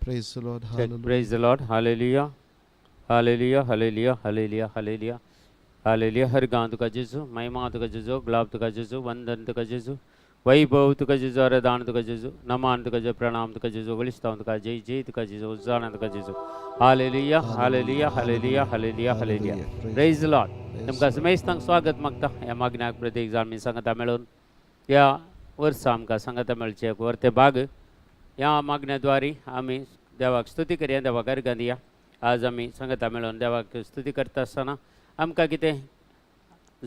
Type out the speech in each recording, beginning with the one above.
Praise the Lord. Check. Hallelujah. Praise the Lord. Hallelujah. Hallelujah. Hallelujah. Hallelujah. Hallelujah. Hallelujah. हर गान तुका जेजू, महिमा तुका जेजू, गुलाब तुका जेजू, वंदन तुका जेजू, वैभव तुका जेजू, आराधना तुका जेजू, नमन तुका जेजू, प्रणाम तुका जेजू, बलिष्ठता तुका जय जय तुका जेजू, उज्जाना तुका जेजू. Hallelujah. Hallelujah. Hallelujah. Hallelujah. Hallelujah. Praise the Lord. तुमका समेस्तांक स्वागत मागता या मागण्याक प्रत्येक जाण मी सांगता मेळून या वर्सा आमकां सांगता मेळचे वर्ते भाग या मागण्याद्वारे आमी देवाक स्तुती करया, देवाक अर्घ दिया. आज आमी सांगता मेळून देवाक स्तुती करता आसतना आमकां कितें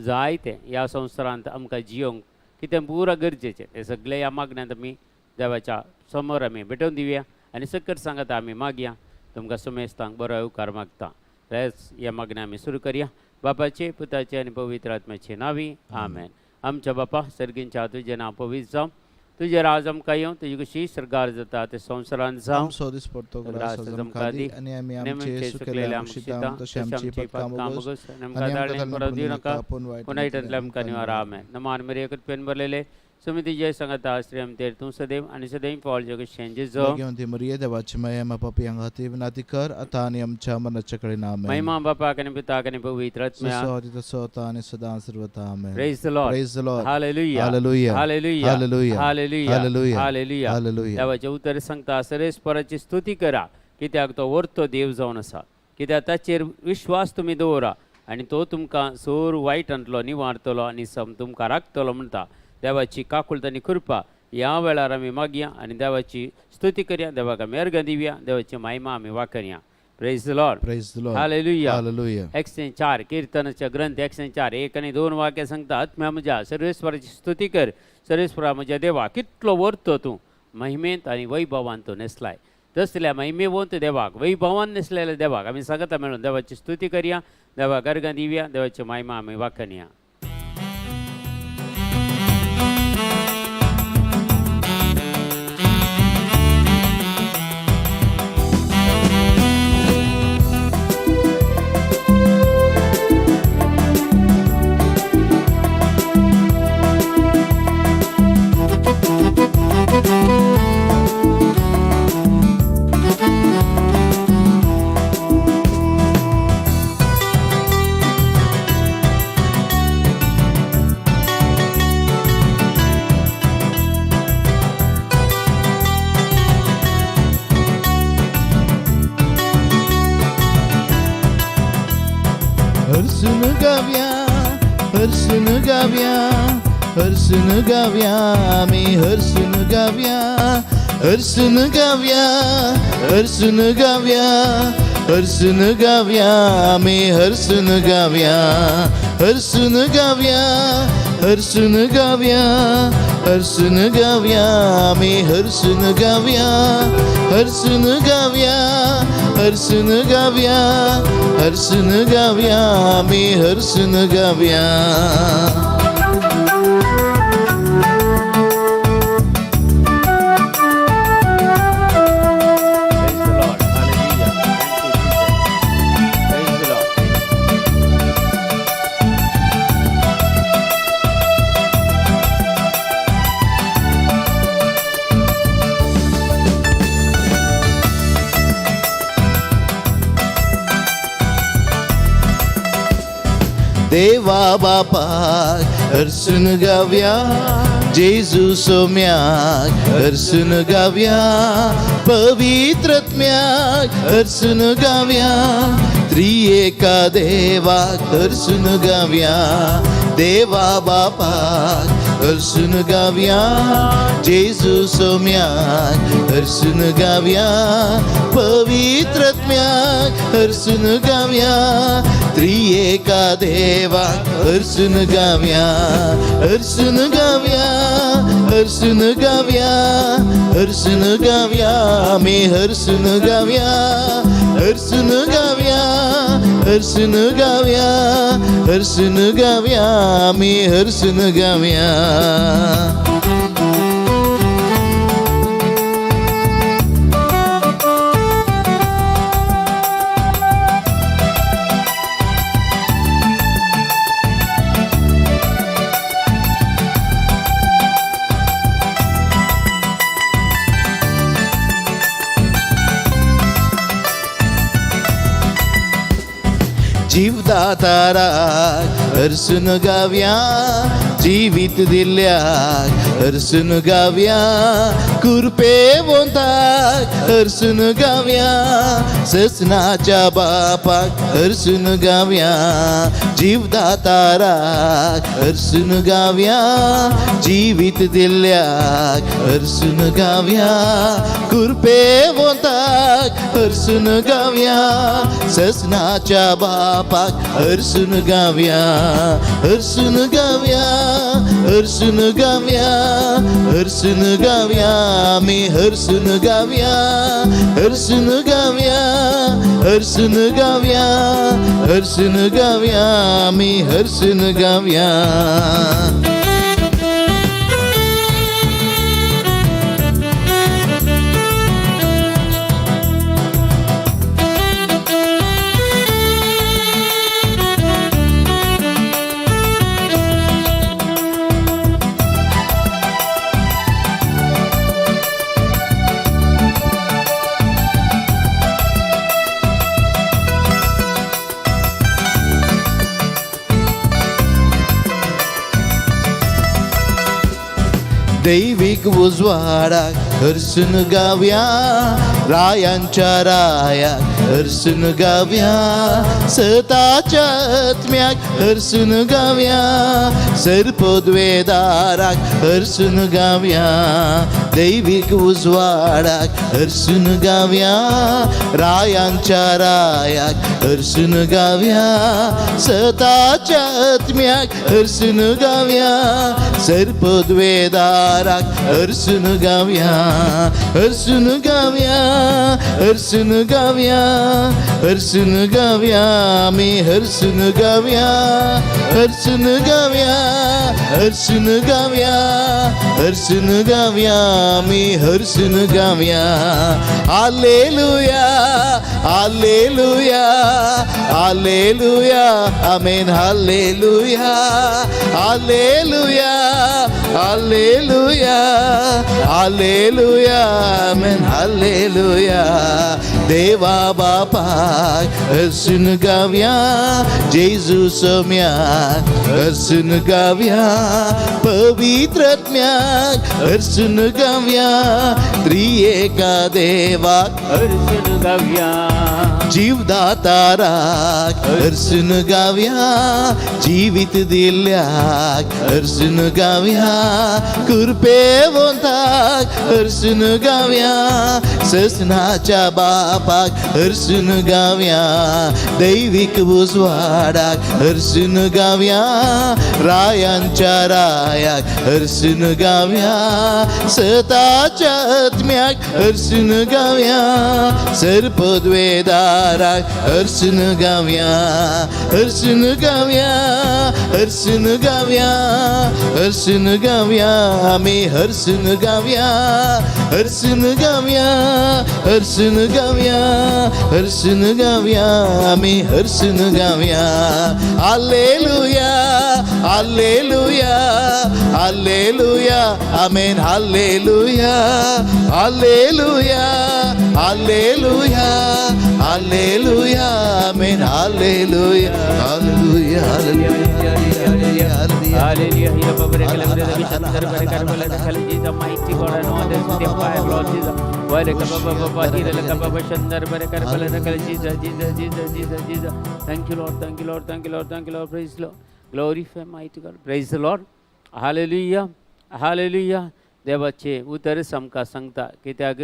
जाय तें ह्या संवसारांत आमकां जियोंक कितें पुरा गरजेचें तें सगळें ह्या मागण्यांत आमी देवाच्या समोर आमी भेटोवन दिवया आनी सकट सांगता आमी मागया. तुमकां समेस्तांक बरो उपकार मागता. ह्या मागण्या आमी सुरू करया. बापाचे, पुताचे आनी पवित्र आत्म्याचे नांवी आमेन. आमच्या बापा सर्गींच्या तुजें नांव पवित्र जावं, तुजें राज आमकां येवं, तुजी कशी सरकार जाता ते संवसारांत जावं. आमचो दीस पडतो ग्रास आमकां दी आनी आमी आमचे चुकलेले आमकां तशें आमची पातकां मागोस आनी आमकां परत दिवं नाका पूण वायटांतल्यान आमकां निवारा. आमेन. नमान मरिये कृपेन भरलेले समिती जय सांगता श्री आमतेर तूं सदैव आनी सदैव पावल जग शेंजेजो घेवन मरिये देवाची माया मा पापयांक हाती विनाती कर आतां आनी आमच्या मरणाचे कडेन आमेन. महिमा बापाक आनी पिताक आनी पवित्र आत्म्याक तसो आतां आनी सदां सर्वदा आमेन. Praise the Lord. Praise the Lord. Hallelujah. Hallelujah. Hallelujah. Hallelujah. Hallelujah. Hallelujah. Hallelujah. Hallelujah. देवाचे उतर सांगता सरेस्पराची स्तुती करा, कित्याक तो वर्तो देव जावन आसा. कित्याक ताचेर विश्वास तुमी दवरा आनी तो तुमकां सोर वायटांतलो निवारतलो आनी तुमकां राखतलो म्हणटा. देवाची काकूळट आनी कृपा ह्या वेळार आमी मागया आनी देवाची स्तुती करया, देवाक आमी अर्घ दिवया, देवाची महिमा आमी वाखरया. Praise the Lord. Praise the Lord. Hallelujah. Hallelujah. 104 कीर्तनाच्या ग्रंथ 104 1 आणि 2 वाक्य सांगता. आत्म्या म्हज्या सर्वेस्वराची स्तुती कर, सर्वेस्वरा म्हज्या देवा कितलो वर्तो तूं महिमेंत आनी वैभवान तूं नेसलाय. तसल्या महिमेवंत देवाक वैभवान नेसलेल्या देवाक आमी सांगता मेळून देवाची स्तुती करया, देवाक अर्घ दिवया, देवाची महिमा आमी वाखरया. हर्षन गाव्या आमी हर्षन गाव्या, हर्षन गाव्या, हर्षन गाव्या, हर्षन गाव्या आमी हर्षन गाव्या, हर्षन गाव्या, हर्षन गाव्या, हर्षन गाव्या आमी हर्षन गाव्या, हर्षन गाव्या, हर्षन गाव्या, हर्षन गाव्या आमी हर्षन गाव्या. देवा बापाक हर्षन गाव्या, जेजू सोम्याक हर्षन गाव्या, पवित्रत्म्याक हर्षन गाव्या, त्रिएका देवाक हर्षन गाव्या. देवा बापाक हर्षन गाव्या, जेजू सोम्याक हर्षन गाव्या, पवित्रत्म्याक हर्षन गाव्या, त्रिएका देवाक हर्षन गाव्या, हर्षन गाव्या, हर्षन गाव्या, हर्षन गाव्या आमी हर्षन गाव्या, हर्षन गाव्या, हर्षन गाव्या, हर्षन गाव्या आमी हर्षन गाव्या. जीवदाताराक हरसून गावया जिवीत दिल्ल्याक हरसून गावया कुरपेवंताक हरसून गावया ससनाच्या बापाक हरसून गावया जीवदाताराक हरसून गावया जीवीत दिल्ल्याक हरसून गावया कुरपेवंताक हरसून गावया ससनाच्या बापाक हरसून गावया हरसून गावया हरसून गावया हरसून गावया आमी हरसून गावया हरसून गावया हरसून गावया हरसून गावया आमी हरसून गावया दैविक उजवाडाक हरसून गावया रायांच्या रायाक हरसून गावया सताच्या आत्म्याक हरसून गावया सर्पोद्वेदाराक हरसून गावया दैविक उजवाडाक हरसून गावया रायांच्या रायाक हरसून गावया सताच्या आत्म्याक हरसून गावया सर्पोद्वेदाराक हरसून गावया हरसून गावया हरसून गावया हरसून गावया आमी हरसून गावया हरसून गावया हरसून गावया हरसून गावया आमी हरसून गावया hallelujah hallelujah hallelujah amen hallelujah hallelujah hallelujah hallelujah amen hallelujah देवा बापाक हरसून गावया जेजू सोम्याक हरसून गावया पवित्र आत्म्याक हरसून गावया त्रिएका देवाक हरसून गावया जीवदाताराक हरसून गावया जीवित दिल्ल्याक हरसून गावया कुरपेवंताक हरसून गावया ससनाच्या बापाक हरसून गावया दैविक उजवाडाक हरसून गावया रायांच्या रायाक हरसून गावया सताच्या आत्म्याक हरसून गावया सर्पोद्वेदाराक हरसून गावया हरसून गावया हरसून गावया हरसून गावया आमी हरसून गावया हरसून गावया हरसून गावया हरसून गावया आमी हरसून गावया hallelujah hallelujah hallelujah amen hallelujah hallelujah hallelujah hallelujah amen hallelujah hallelujah hallelujah Hallelujah. Here, Baba, Rekala, Brother, Vishal, Darbare, Karbala, Rekala, Jesus, mighty God, and all this with your fire, Lord Jesus. Why, Rekala, Baba, here, Rekala, Baba, Shandar, Darbare, Karbala, Rekala, Jesus, Jesus, Jesus, Jesus, Jesus. Thank you, Lord, thank you, Lord, thank you, Lord, thank you, Lord. Praise the Lord. Glorify mighty God. Praise the Lord. Hallelujah. Hallelujah. देवाचे उतर समका सांगता की त्याग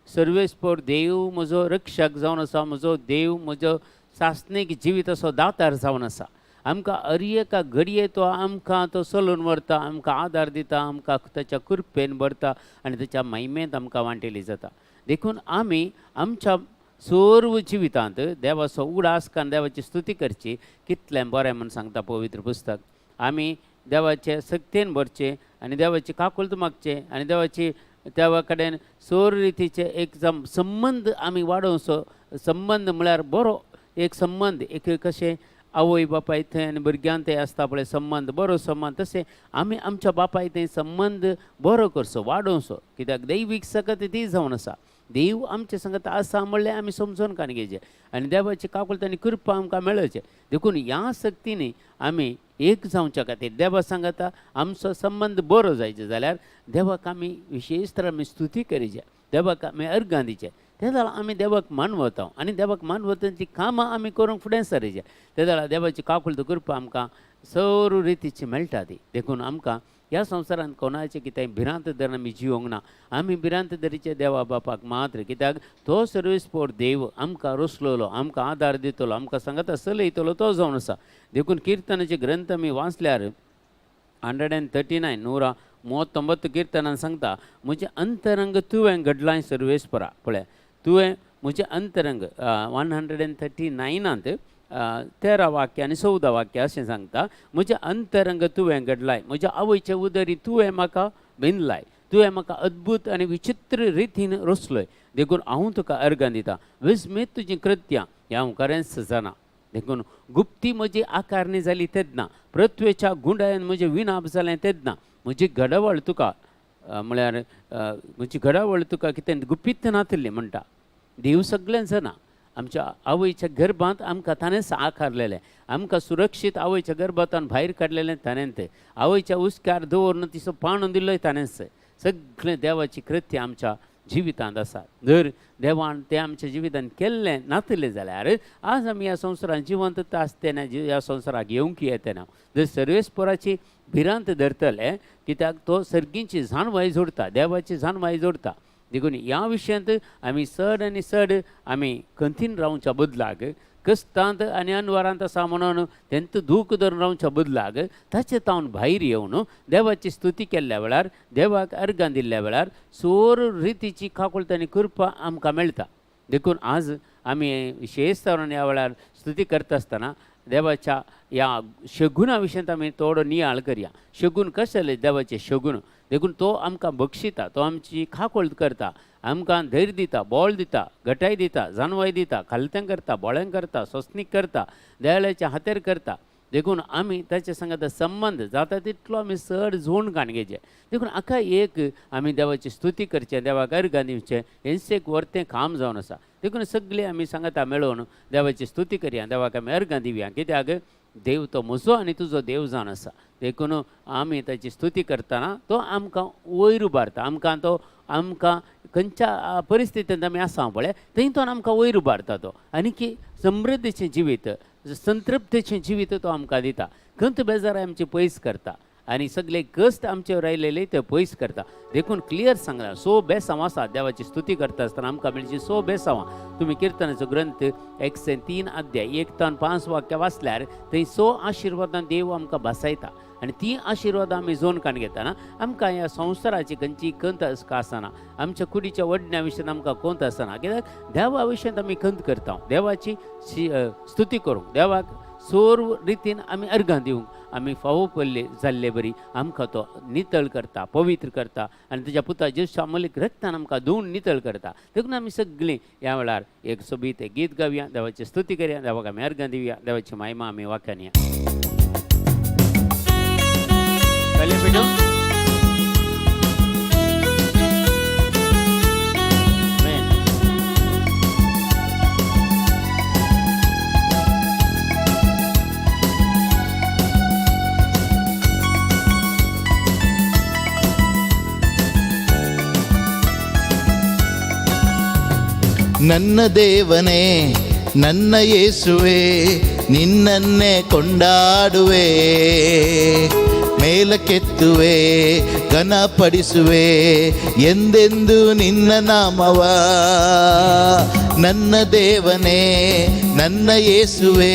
सर्वेस्पर देव म्हजो रक्षक जावन आसा म्हजो देव म्हजो सासणीक जिवीत असो दातार जावन आसा आमकां अरियेका घडये तो आमकां तो चलोवन व्हरता आमकां आदार दिता आमकां ताच्या कृपेन भरता आनी ताच्या महिमेंत आमकां वांटेली जाता देखून आमी आमच्या सर्व जिवितांत देवाचो उडास कान देवाची स्तुती करची कितलें बरें म्हूण सांगता पवित्र पुस्तक आमी देवाचे सक्तेन भरचे आनी देवाची काकुलत मागचे आनी देवाची देवा कडेन सोर रितीचे एक संबंध आमी वाडोवचो संबंध म्हळ्यार बरो एक संबंध एक कशें आवय बापाय थंय आनी भुरग्यां थंय आसता पळय संबंध बरो संबंध तशें आमी आमच्या बापाय थंय संबंध बरो करचो वाडोवचो कित्याक दैवीक सकत ती जावन आसा देव आमच्या संगत आसा म्हणलें आमी समजून कान घेवचें आनी देवाची काकुळटानी कृपा आमकां मेळचें. देखून ह्या सक्तीनी आमी एक जावच्या खातीर देवा सांगत आमचो संबंध बरो जायचो जाल्यार देवाक आमी विशेश तर आमी स्तुती करचें, देवाक आमी अर्गां दिचें. ते जाल्यार आमी देवाक मानवता आनी देवाक मानवतांची कामां आमी करूंक फुडें सरचें. ते जाल्यार देवाची काकुळट कृपा आमकां सर्व रितीची मेळटा ती. देखून आमकां ह्या संवसारांत कोणाचें कितें भिरांत धरून आमी जिवंक ना. आमी भिरांत धरीचे देवा बापाक मात्र, कित्याक तो सर्वेस्पोर देव आमकां रोसलोलो, आमकां आदार दितलो, आमकां सांगता चलयतलो तो जावन आसा. देखून किर्तनाचे ग्रंथ आमी वाचल्यार 139 139 किर्तनान सांगता, म्हजें अंतरंग तुवें घडलां सर्वेस्परा. पळय, तुवें म्हजें अंतरंग 139 13 वाक्य आनी 14 वाक्य अशें सांगता, म्हजें अंतरंग तुवें घडलाय, म्हज्या आवयचे उदरी तुवें म्हाका बिंदलाय, तुवें म्हाका अद्भुत आनी विचित्र रितीन रोसलोय. देखून हांव तुका अर्गां दितां, विस्मीत तुजीं कृत्यां हें हांव खरेंच जाणा. देखून गुप्ती म्हजी आकारणी जाली तेदना, पृथ्वेच्या गुंडायन म्हजें विनाप जालें तेदना, म्हजी घडवळ तुका म्हळ्यार म्हजी घडवळ तुका कितें गुपीत नातली म्हणटा. देव सगळें जाणा. आमच्या आवयच्या गर्भांत आमकां ताणेंच आकारलेलें, आमकां सुरक्षीत आवयच्या गर्भांतल्यान भायर काडलेलें ताणेंच, आवयच्या उस्क्यार दवरून तिचो पाणो दिलोय ताणेंच. सगळें देवाची कृत्य आमच्या जिवितांत आसा. जर देवान तें आमच्या जिवितांत केल्लें नातलें जाल्यार आज आमी ह्या संवसारांत जिवंत आसतना ह्या संवसाराक येवंक येतना. जर सर्वेस्पराची भिरांत धरतले, कित्याक तो सर्गींची जाणवाय जोडटा, देवाची जाणवाय जोडटा. देखून ह्या विशयांत आमी चड आनी चड आमी खंतीन रावच्या बदलाक, कस्तांत आनी अनवरांत आसा म्हणून तेंत दूख धरून रावच्या बदलाक ताचे तावन भायर येवन देवाची स्तुती केल्ल्या वेळार, देवाक अर्गां दिल्ल्या वेळार सोर रितीची काकुळटानी कृपा आमकां मेळटा. देखून आज आमी विशेश तरान ह्या वेळार स्तुती करता आसतना देवाच्या ह्या शगुना विशयांत आमी थोडो नियाळ करया. शगून कशें देवाचे शगून. देखून तो आमकां बक्षिता, तो आमची खाकोळट करता, आमकां धैर्य दिता, बळ दिता, घटाय दिता, जानवाय दिता, खालतें करता, बोळें करता, सोंसणीक करता, देवाच्या हातेर करता. देखून आमी ताचे सांगता संबंध जाता तितलो आमी चड जोड घेवचें. देखून आख्या एक आमी देवाची स्तुती करचें, देवाक अर्गां दिवचें, हेंच एक वर्तें काम जावन आसा. देखून सगळीं आमी सांगता मेळोवन देवाची स्तुती करया, देवाक आमी अर्गां दिवया. कित्याक देव तो म्हजो आनी तुजो देव जावन आसा. देखून आमी ताची स्तुती करतना तो आमकां वयर उबारता. आमकां खंयच्या परिस्थितींत आमी आसा पळय थंयतून आमकां वयर उबारता तो, आनी की समृद्धीचें जिवीत, संतृप्तीचें जिवीत तो आमकां दिता. खंत बेजार आमचे पयस करता आनी सगळे कश्ट आमचेर आयलेले ते पयस करता. देखून क्लियर सांगला 100 बेसांवां आसा देवाची स्तुती करता आसतना आमकां मेळची 100 बेसांवां. तुमी किर्तनाचो ग्रंथ 103 अध्याय 1 ते 5 वाक्य वाचल्यार थंय 100 आशिर्वादां देव आमकां बसयता. आनी ती आशिर्वादां आमी जोन काण घेतना आमकां ह्या संवसाराची खंयची खंत आसना, आमच्या कुडीच्या वडण्या विशयांत आमकां खंत आसना. कित्याक देवा विशयांत आमी खंत करता, देवाची स्तुती करूंक, देवाक सर्व रितीन आमी अर्गां दिवंक आमी फावो पडले जाल्ले बरी आमकां तो नितळ करता, पवित्र करता आनी ताच्या पुता जेशू अमूल्य रक्तान आमकां धुवन नितळ करता. देखून आमी सगळीं ह्या वेळार एक सोबीत गीत गावया, देवाची स्तुती करया, देवाक आमी अर्गां दिवया, देवाची महिमा आमी वाक्यान या. ನನ್ನ ದೇವನೇ ನನ್ನ ಯೇಸುವೆ ನಿನ್ನನ್ನೇ ಕೊಂಡಾಡುವೆ, ಮೇಲಕ್ಕೆತ್ತುವೆ ಘನಪಡಿಸುವೆ ಎಂದೆಂದು ನಿನ್ನ ನಾಮವ. ನನ್ನ ದೇವನೇ ನನ್ನ ಯೇಸುವೆ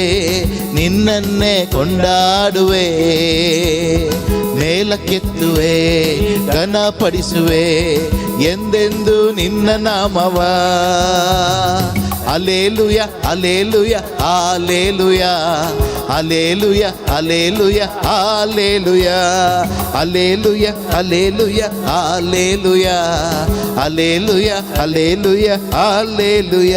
ನಿನ್ನನ್ನೇ ಕೊಂಡಾಡುವೆ, ಮೇಲಕ್ಕೆತ್ತುವೆ ಘನಪಡಿಸುವೆ ಎಂದೆಂದು ನಿನ್ನ ನಾಮವ. ಅಲೇಲುಯ ಅಲೇಲುಯ ಅಲೇಲುಯ ಅಲೇಲುಯ ಅಲೇಲುಯ ಅಲೇಲುಯ ಅಲೇಲುಯ ಅಲೇಲುಯ ಅಲೇಲುಯ ಅಲೇಲುಯ ಅಲೇಲುಯ ಅಲೇಲುಯ.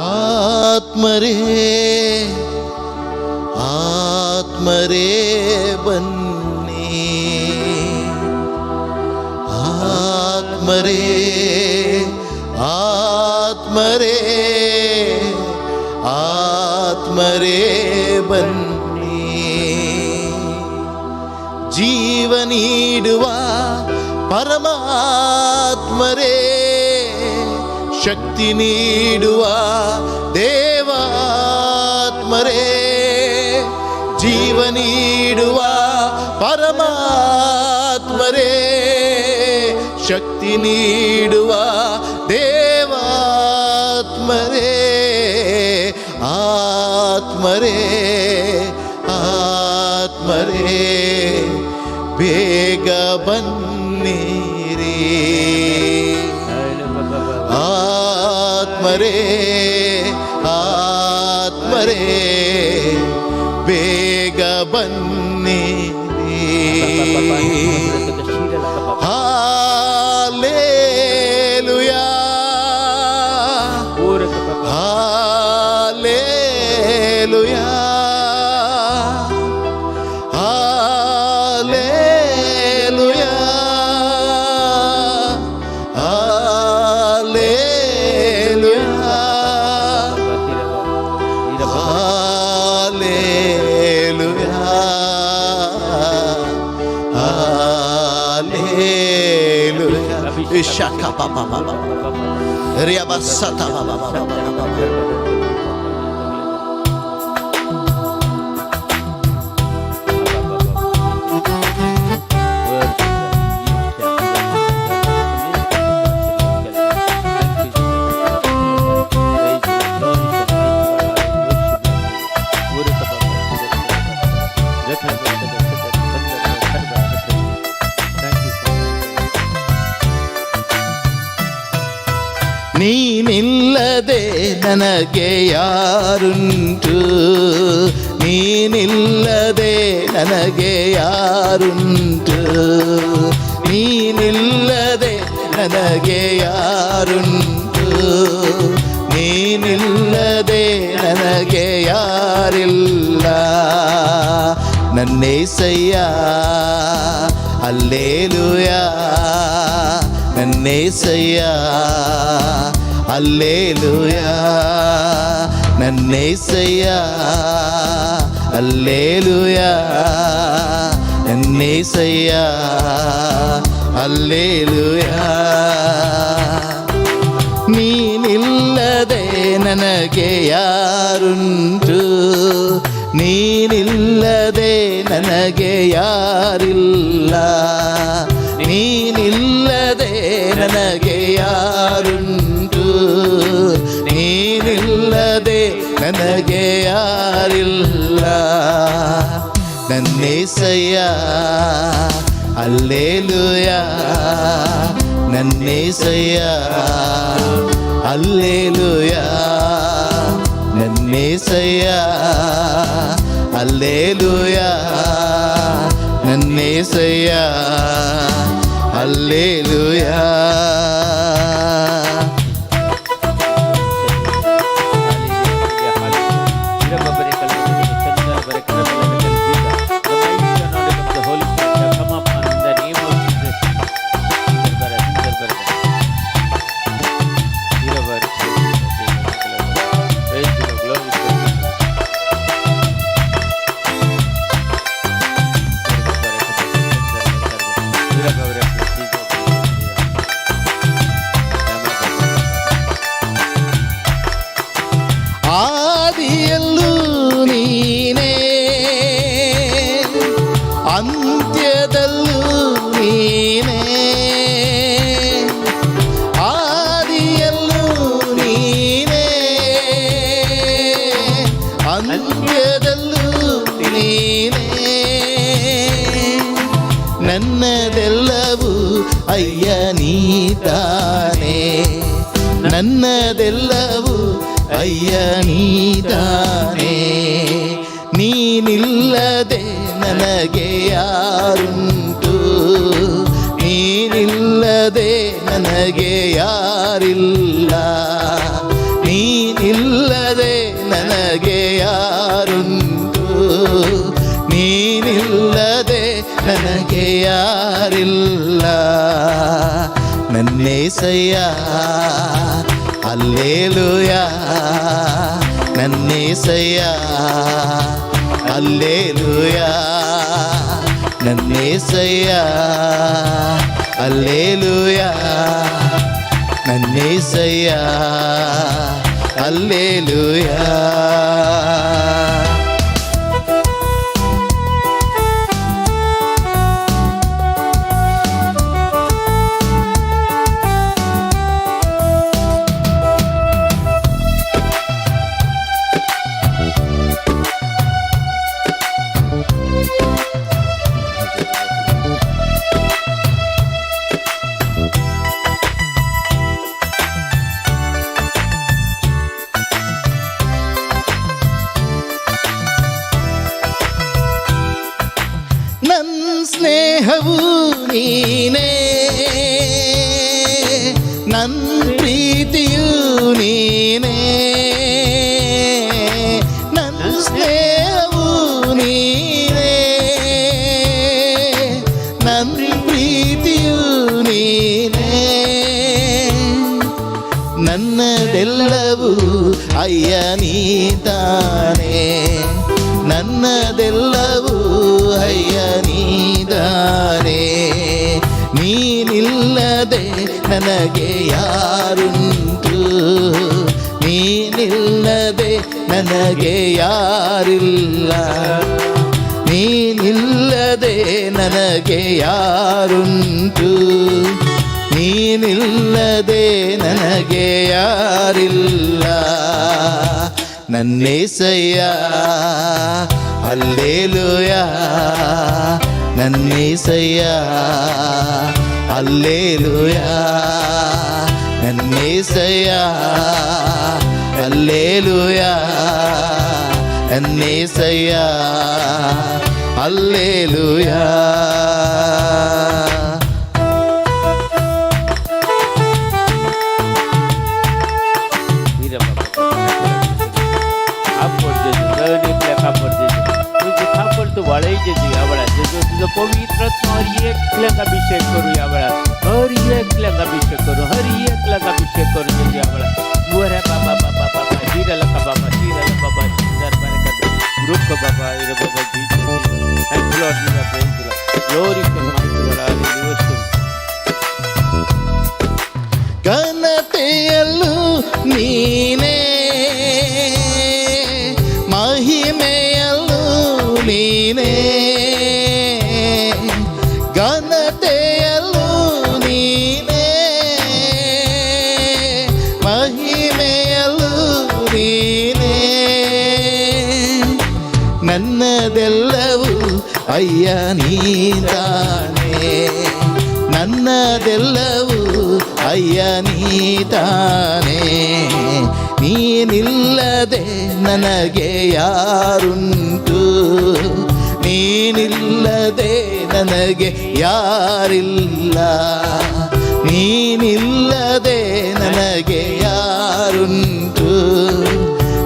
ಆತ್ಮರೇ ಆತ್ಮರೇ ಬನ್ನಿ, ಆತ್ಮರೇ ಆತ್ಮರೇ ಆತ್ಮರೇ ಬನ್ನಿ. ಜೀವ ನೀಡುವ ಪರಮಾತ್ಮರೇ, ಶಕ್ತಿ ನೀಡುವ ದೇವಾತ್ಮರೇ, ಜೀವ ನೀಡುವ ಪರಮಾತ್ಮರೇ, ಶಕ್ತಿ ನೀಡುವ ದೇವಾತ್ಮರೇ, ಆತ್ಮರೇ ಆತ್ಮರೇ ಬೇಗ ಬನ್ನಿರಿ. ಆತ್ಮರೇ ಆತ್ಮರೇ ಬೇಗ ಬನ್ನಿರಿ. Hallelujah hallelujah hallelujah hallelujah hallelujah hallelujah. ಇಶಕ ಪಾಪ ರಿಯಬಸತ ನೀನಿಲ್ಲದೆ ನನಗೆ ಯಾರುಂಟು, ನೀನಿಲ್ಲದೆ ನನಗೆ ಯಾರುಂಟು, ನೀನಿಲ್ಲದೆ ನನಗೆ ಯಾರುಂಟು, ನೀನಿಲ್ಲದೆ ನನಗೆ ಯಾರಿಲ್ಲ. ನನ್ನೇಸಯ್ಯ ಹಲ್ಲೆಲೂಯಾ, ನನ್ನೇಸಯ್ಯ ಹಲ್ಲೆಲೂಯಾ, ನನ್ನೇಸಯ್ಯ ಹಲ್ಲೆಲೂಯಾ, ನನ್ನೇಸಯ್ಯ ಹಲ್ಲೆಲೂಯಾ. ನೀನಿಲ್ಲದೆ ನನಗೆ ಯಾರುಂಟು, ನೀನಿಲ್ಲದೆ ನನಗೆ ಯಾರಿಲ್ಲ, ನೀನಿಲ್ಲದೆ ನನಗೆ ಯಾರುಂಟು, ನೀನಿಲ್ಲದೆ ನನಗೆ ಯಾರಿಲ್ಲ. ನನ್ನೇಸಯ್ಯ ಹಲ್ಲೆಲೂಯಾ, ನನ್ನೇಸಯ್ಯ ಹಲ್ಲೆಲೂಯಾ, ನನ್ನೇಸಯ್ಯ ಹಲ್ಲೆಲೂಯಾ, ನನ್ನೇಸಯ್ಯ ಹಲ್ಲೆಲೂಯಾ. ಆದಿಯಲ್ಲೂ ನೀನೇ, ಅಂತ್ಯದಲ್ಲೂ ನೀನೇ, ಆದಿಯಲ್ಲೂ ನೀನೇ, ಅಂತ್ಯದಲ್ಲೂ ನೀನೇ. ನನ್ನದೆಲ್ಲವೂ ಅಯ್ಯ ನೀತಾನೆ, ನನ್ನದೆಲ್ಲವೂ ಅಯ್ಯ ನೀತಾನೆ. ನೀನಿಲ್ಲದೆ ನನಗೆ ಯಾರುಂಟು, ನೀನಿಲ್ಲದೆ ನನಗೆ ಯಾರಿಲ್ಲ, ನೀನಿಲ್ಲ ಯಾರುಂಟು, ನೀನಿಲ್ಲದೆ ನನಗೆ ಯಾರಿಲ್ಲ. ನನ್ನೇಸಯ್ಯ ಹಲ್ಲೆಲೂಯ, ನನ್ನೇಸಯ್ಯ ಹಲ್ಲೆಲೂಯ, ನನ್ನೇಸಯ್ಯ ಹಲ್ಲೆಲೂಯ, ನನ್ನೇಸಯ್ಯ ಹಲ್ಲೆಲೂಯ. ಸ್ನೇಹವು ನೀನೇ, ನನ್ನ ಪ್ರೀತಿಯು ನೀನೇ, ನನ್ನ ಸ್ನೇಹವು ನೀನೇ, ನನ್ನ ಪ್ರೀತಿಯು ನೀನೇ. ನನ್ನದೆಲ್ಲವೂ ಅಯ್ಯ ನೀತಾನೆ, ನನ್ನದೆಲ್ಲವೂ ಅಯ್ಯ ನೀದಾನೆ. ನೀನಿಲ್ಲದೆ ನನಗೆ ಯಾರುಂಟು, ನೀನಿಲ್ಲದೆ ನನಗೆ ಯಾರಿಲ್ಲ. ನೀನಿಲ್ಲದೆ ನನಗೆ ಯಾರುಂಟು, ನೀನಿಲ್ಲದೆ ನನಗೆ ಯಾರಿಲ್ಲ. ನನ್ನೇಸಯ್ಯ ಹಲ್ಲೆಲೂಯ, ನನ್ನೇಸಯ್ಯ ಹಲ್ಲೆಲೂಯ, ನನ್ನೇಸಯ್ಯ ಹಲ್ಲೆಲೂಯ, ನನ್ನೇಸಯ್ಯ ಹಲ್ಲೆಲೂಯ. वाळाई जेजू या वेळार जेजू तुझो पवित्र हर एकल्याक अभिषेक करू या वेळार, हर एकल्याक अभिषेक करू, हर एकल्याक अभिषेक करू जेजू या वेळार. वरे बाबा बाबा बाबा हिरला का बाबा, हिरला बाबा शिंदर बरकत ग्रुप का बाबा हिर बाबा Jesus thank you Lord Jesus praise you glory to mighty Lord hallelujah. ಘನತೆಯಲ್ಲೂ ನೀನೇ, ಮಹಿಮೆಯಲ್ಲೂ ನೀನೇ, ಘನತೆಯಲ್ಲೂ ನೀನೇ, ಮಹಿಮೆಯಲ್ಲೂ ನೀನೇ. ನನ್ನದೆಲ್ಲವೂ ಅಯ್ಯ ನೀತಾನೆ, ನನ್ನದೆಲ್ಲವೂ ಅಯ್ಯ ನೀತಾನೆ. ನೀನಿಲ್ಲದೆ ನನಗೆ ಯಾರುಂಟು, ನೀನಿಲ್ಲದೆ ನನಗೆ ಯಾರಿಲ್ಲ. ನೀನಿಲ್ಲದೆ ನನಗೆ ಯಾರುಂಟು,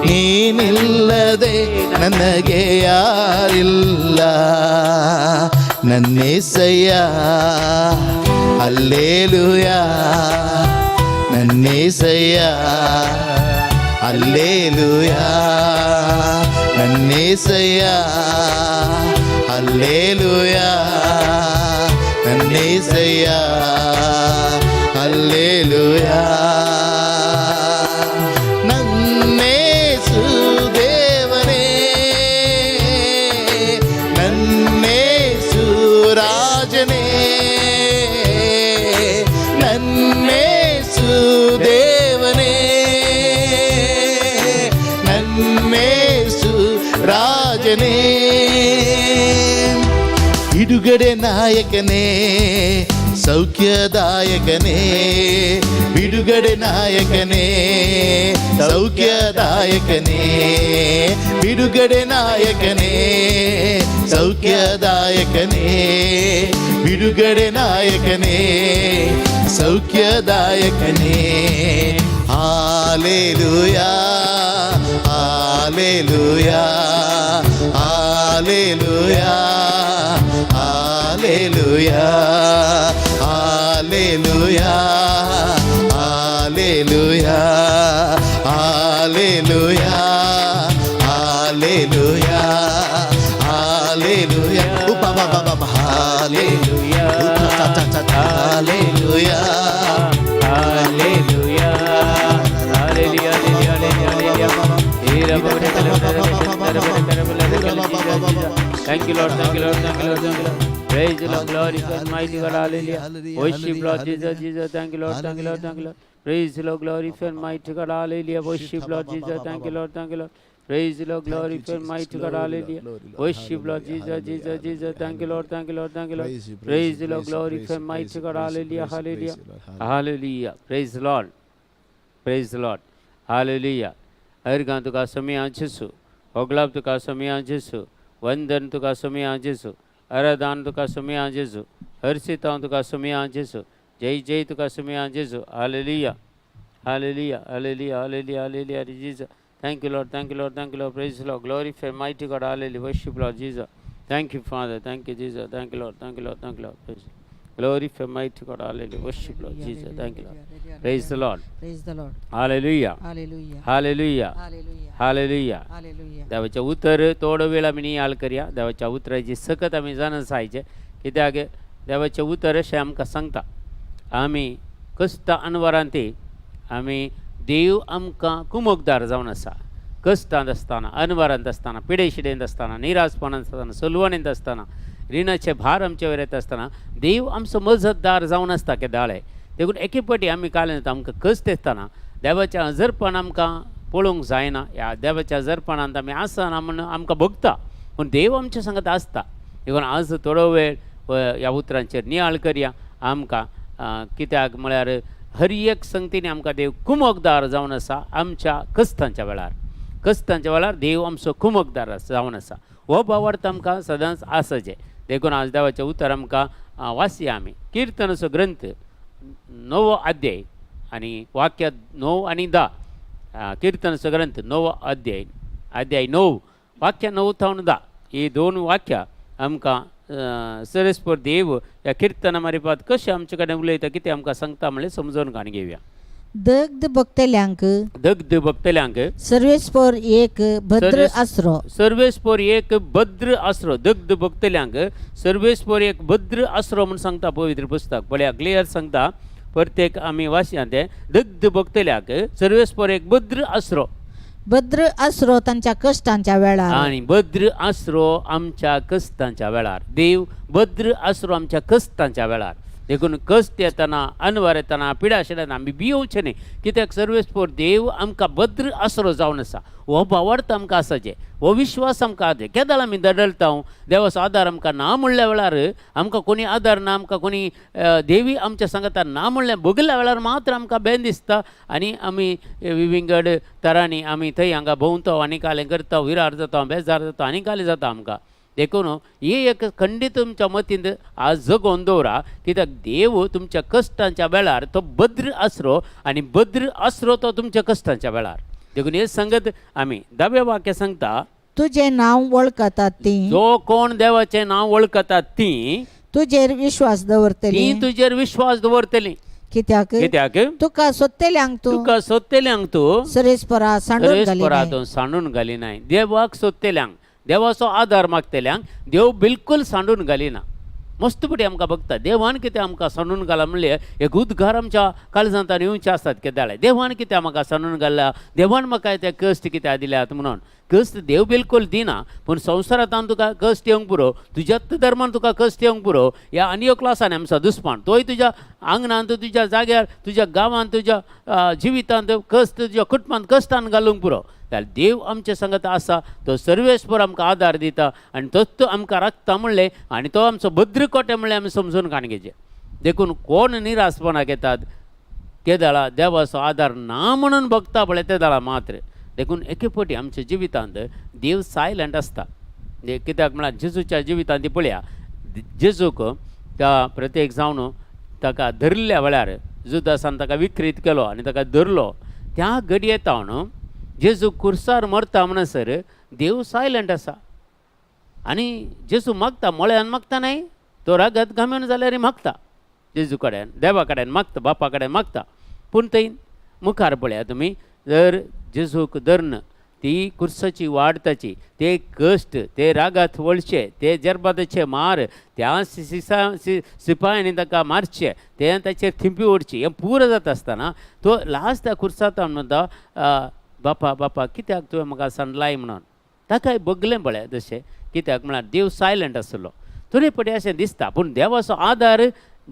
ನೀನಿಲ್ಲದೆ ನನಗೆ ಯಾರಿಲ್ಲ. ನನ್ನೇಸಯ್ಯ ಹಲ್ಲೆಲೂಯ, ನನ್ನೇಸಯ್ಯ ಹಲ್ಲೆಲೂಯ, ನನ್ನೇಸಯ್ಯ ಹಲ್ಲೆಲೂಯ, ನನ್ನೇಸಯ್ಯ ಹಲ್ಲೆಲೂಯ. ನನ್ನೇಸು ದೇವನೇ, ನನ್ನೇಸು ರಾಜನೇ, ನನ್ನೇಸು ದೇವನೇ, ನನ್ನೇಸು ರಾಜನೇ. ಬಿಡುಗಡೆ ನಾಯಕನೇ, ಸೌಖ್ಯದಾಯಕನೇ, ಬಿಡುಗಡೆ ನಾಯಕನೇ, ಸೌಖ್ಯದಾಯಕನೇ, ಬಿಡುಗಡೆ ನಾಯಕನೇ, ಸೌಖ್ಯದಾಯಕನೇ, ಬಿಡುಗಡೆ ನಾಯಕನೇ, ಸೌಖ್ಯದಾಯಕನೇ. Hallelujah hallelujah hallelujah hallelujah hallelujah hallelujah hallelujah hallelujah hallelujah hallelujah hallelujah Hallelujah, hallelujah, hallelujah, hallelujah. Thank you, Lord, thank you, Lord, thank you, Lord, thank you, Lord. Praise the Lord, glory to Almighty God, hallelujah. Worship Lord Jesus, Jesus, thank you, Lord, thank you, Lord, thank you, Lord. Praise the Lord, glory to Almighty God, hallelujah. Worship Lord Jesus, thank you, Lord, thank you, Lord. Praise the Lord, glory to Almighty God, hallelujah. Worship Lord Jesus, Jesus, Jesus, thank you, Lord, thank you, Lord, thank you, Lord. Praise the Lord, glory to Almighty God, hallelujah, hallelujah, hallelujah. Praise the Lord, praise the Lord, hallelujah. हरगान तुका समय आंचसु, ओगलाब तुका समय आंचसु, वंदन तुका समय आंचसु, आराधन तुका समय आंचसु, हर्षितां तुका समय आंचसु, जय जय तुका समय आंचसु, hallelujah, hallelujah, hallelujah, hallelujah, hallelujah, Jesus. Thank you, Lord, thank you, Lord, thank you, Lord, praise the Lord, glorify mighty God, hallelujah, worship Lord Jesus. Thank you, Father, thank you, Jesus, thank you, Lord, thank you, Lord, thank you, Lord, praise. Glorify mighty God, hallelujah, worship Lord Jesus, thank you, Lord, praise the Lord, Praise the Lord. hallelujah, Hallelujah. hallelujah, Hallelujah. hallelujah. Hallelujah. देवाच्या उतर थोडो वेळ आमी नियाळ करया. देवाच्या उतराची सकत आमी जाणून जायचे, कित्याक देवाचे उतर अशें आमकां सांगता, आमी कश्ट अनवरांती आमी देव आमकां कुमकदार जावन आसा. कश्टांत आसतना, अनवरांत आसतना, पिडेशिडेंत आसतना, निराशपणांत आसतना, सलवणेंत आसतना, रिणाचे भार आमचे वयर येता आसतना देव आमचो मजतदार जावन आसता केदाळे. देखून एके फावटी आमी काळें आमकां कश्ट येतना देवाचें हजरपण आमकां पळोवंक जायना. ह्या देवाच्या हजरपणांत आमी आसना म्हूण आमकां भोगता, पूण देव आमचे सांगत आसता. देखून आज थोडो वेळ ह्या उतरांचेर नियाळ करया. आमकां कित्याक म्हळ्यार हर एक संगतींनी आमकां देव कुमकदार जावन आसा. आमच्या कश्टांच्या वेळार देव आमचो कुमकदार जावन आसा. हो भावार्थ आमकां सदांच आसचें. देखून आज देवाचें उतर आमकां वाचया आमी. किर्तनाचो ग्रंथ 9 अध्याय आनी वाक्य 9 आनी 10. किर्तनाचो ग्रंथ 9 अध्याय 9 वाक्य 9 थावन 10 ही 2 वाक्यां आमकां सरस्पर देव ह्या किर्तना मारिफात कशें आमचे कडेन उलयता, कितें आमकां सांगता म्हणल्यार समजून घेवया. दग्ध भक्तल्यांक सर्वेस्पर एक भद्र आसरो. सर्वेस्पर एक भद्र आसरो. दग्ध भक्तल्यांक सर्वेस्पर एक भद्र आसरो म्हूण सांगता पवित्र पुस्तक. पळया क्लियर सांगता. प्रत्येक आमी वाचया तें. दग्ध भक्तल्यांक सर्वेस्पर एक भद्र आसरो. भद्र आसरो तांच्या कश्टांच्या वेळार. आनी भद्र आसरो आमच्या कश्टांच्या वेळार. देव भद्र आसरो आमच्या कश्टांच्या वेळार. देखून कश्ट येतना, अनवर येतना, पिडा येतना आमी भियोवचें न्ही, कित्याक सर्वेस्पर देव आमकां भद्र आसरो जावन आसा. हो भावार्थ आमकां आसाचें, हो विश्वास आमकां आसा. केदाळ आमी दडलता देवाचो आदार आमकां ना म्हणल्या वेळार, आमकां कोणी आदार ना, आमकां कोणी देवी आमच्या सांगाता ना म्हणलें भोगल्या वेळार मात्र आमकां बेन दिसता. आनी आमी विंगड तरांनी आमी थंय हांगा भोंवता, आनी कालें करता, विरार जाता, बेजार जाता, आनी कालें जाता आमकां. देखून ही एक खंडीत तुमच्या मतींत आज जगोवन दवरा, कित्याक देव तुमच्या कश्टांच्या वेळार तो भद्र आसरो, आनी भद्र आसरो तो तुमच्या कश्टांच्या वेळार. देखून हे सांगत आमी 10वें वाक्य सांगता, तुजें नांव वळखतात ती, जो कोण देवाचें नांव वळखतात ती तुजेर विश्वास दवरतली. तुजेर विश्वास दवरतली. कित्याक तुका सोदतेल्यांक तूं सर्वेस्परा सांडून घालिनाय. देवाक सोदतेल्यांक, देवाचो आदार मागतेल्यांक देव बिलकुल सांडून घालिना. मस्तपटी आमकां बघता देवान कितें आमकां सांडून घाला म्हणल्यार एक उद्गार आमच्या काळजांत येवचे आसतात. केदाळे देवान कितें म्हाका सांडून घाला, देवान म्हाका ते कश्ट कित्याक दिल्यात म्हणून. कश्ट देव बिलकुल दिना, पूण संवसारांत तुका कश्ट येवंक पुरो, तुज्याच धर्मान तुका कश्ट येवंक पुरो. ह्या आनी क्लासान आमचो दुस्मान तोय तुज्या आंगणांत, तुज्या जाग्यार, तुज्या गांवांत, तुज्या जिवितांत कश्ट, तुज्या कुटुंबांत कश्टान घालूंक पुरो. जाल्यार देव आमचे सांगत आसा, तो सर्वेस्पर आमकां आदार दिता, आनी तोच आमकां राखता म्हणलें, आनी तो आमचो भद्र कोटे म्हणलें आमी समजून घेवचें. देखून कोण निराशपणाक येतात, केदाळा देवाचो आदार ना म्हणून भोगता पळय तेदाळा मात्र. देखून एके फावटी आमच्या जिवितांत देव सायलंट आसता. कित्याक म्हळ्यार जेजूच्या जिवितांत पळया, जेजूक त्या प्रत्येक जावन ताका धरल्या वेळार जुदासान ताका विक्रीत केलो आनी ताका धरलो, त्या घडये तावन जेजू कुर्सार मरता म्हणसर देव सायलंट आसा आनी जेजू मागता, म्हळ्यान मागता न्हय, तो रागात घामेन जाल्यार मागता जेजू कडेन, देवा कडेन मागता, बापा कडेन मागता. पूण थंय मुखार पळया तुमी, जर जेजूक धरन ती कुर्साची वाडताची, ते कश्ट, ते रागात वळचे, ते जरबादाचे मार, त्या सिपायांनी ताका मारचे, ते ताचेर थिंपी ओडची, हें पुरो जाता आसतना तो लास्ट त्या कुर्सात म्हणटा, बापा बापा कित्याक तुवें म्हाका सांडलाय म्हणून. ताकाय बगलें पळय तशें, कित्याक म्हळ्यार देव सायलंट आसलो. थोडे पटी अशें दिसता, पूण देवाचो आदार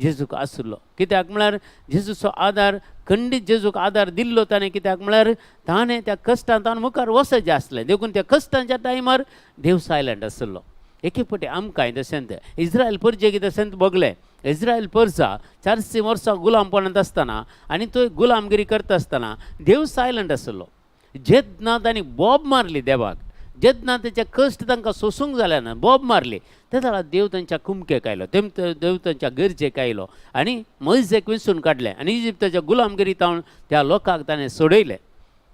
जेजूक आसलो. कित्याक म्हळ्यार जेजूचो आदार, खंडीत जेजूक आदार दिल्लो ताणें. कित्याक म्हळ्यार ताणें त्या कश्टांत ताणें मुखार वचचें आसलें, देखून त्या कश्टांच्या टायमार देव सायलंट आसलो. एके पटी आमकांय तशेंच इस्रायल परजेक तशेंच बगलें. इस्रायल परजा 400 वर्सां गुलामपणांत आसतना आनी तो गुलामगिरी करता आसतना देव सायलंट आसलो. जेन्ना तांणी बोब मारली देवाक, जेन्ना तेचे कश्ट तांकां सोसूंक जाले ना, बोब मारली, तेन्ना देव तांच्या कुमकेक आयलो, देव तांच्या गरजेक आयलो आनी मोइजेक विंचून काडलें आनी इजिप्ताच्या गुलामगिरींत त्या लोकांक ताणें सोडयलें.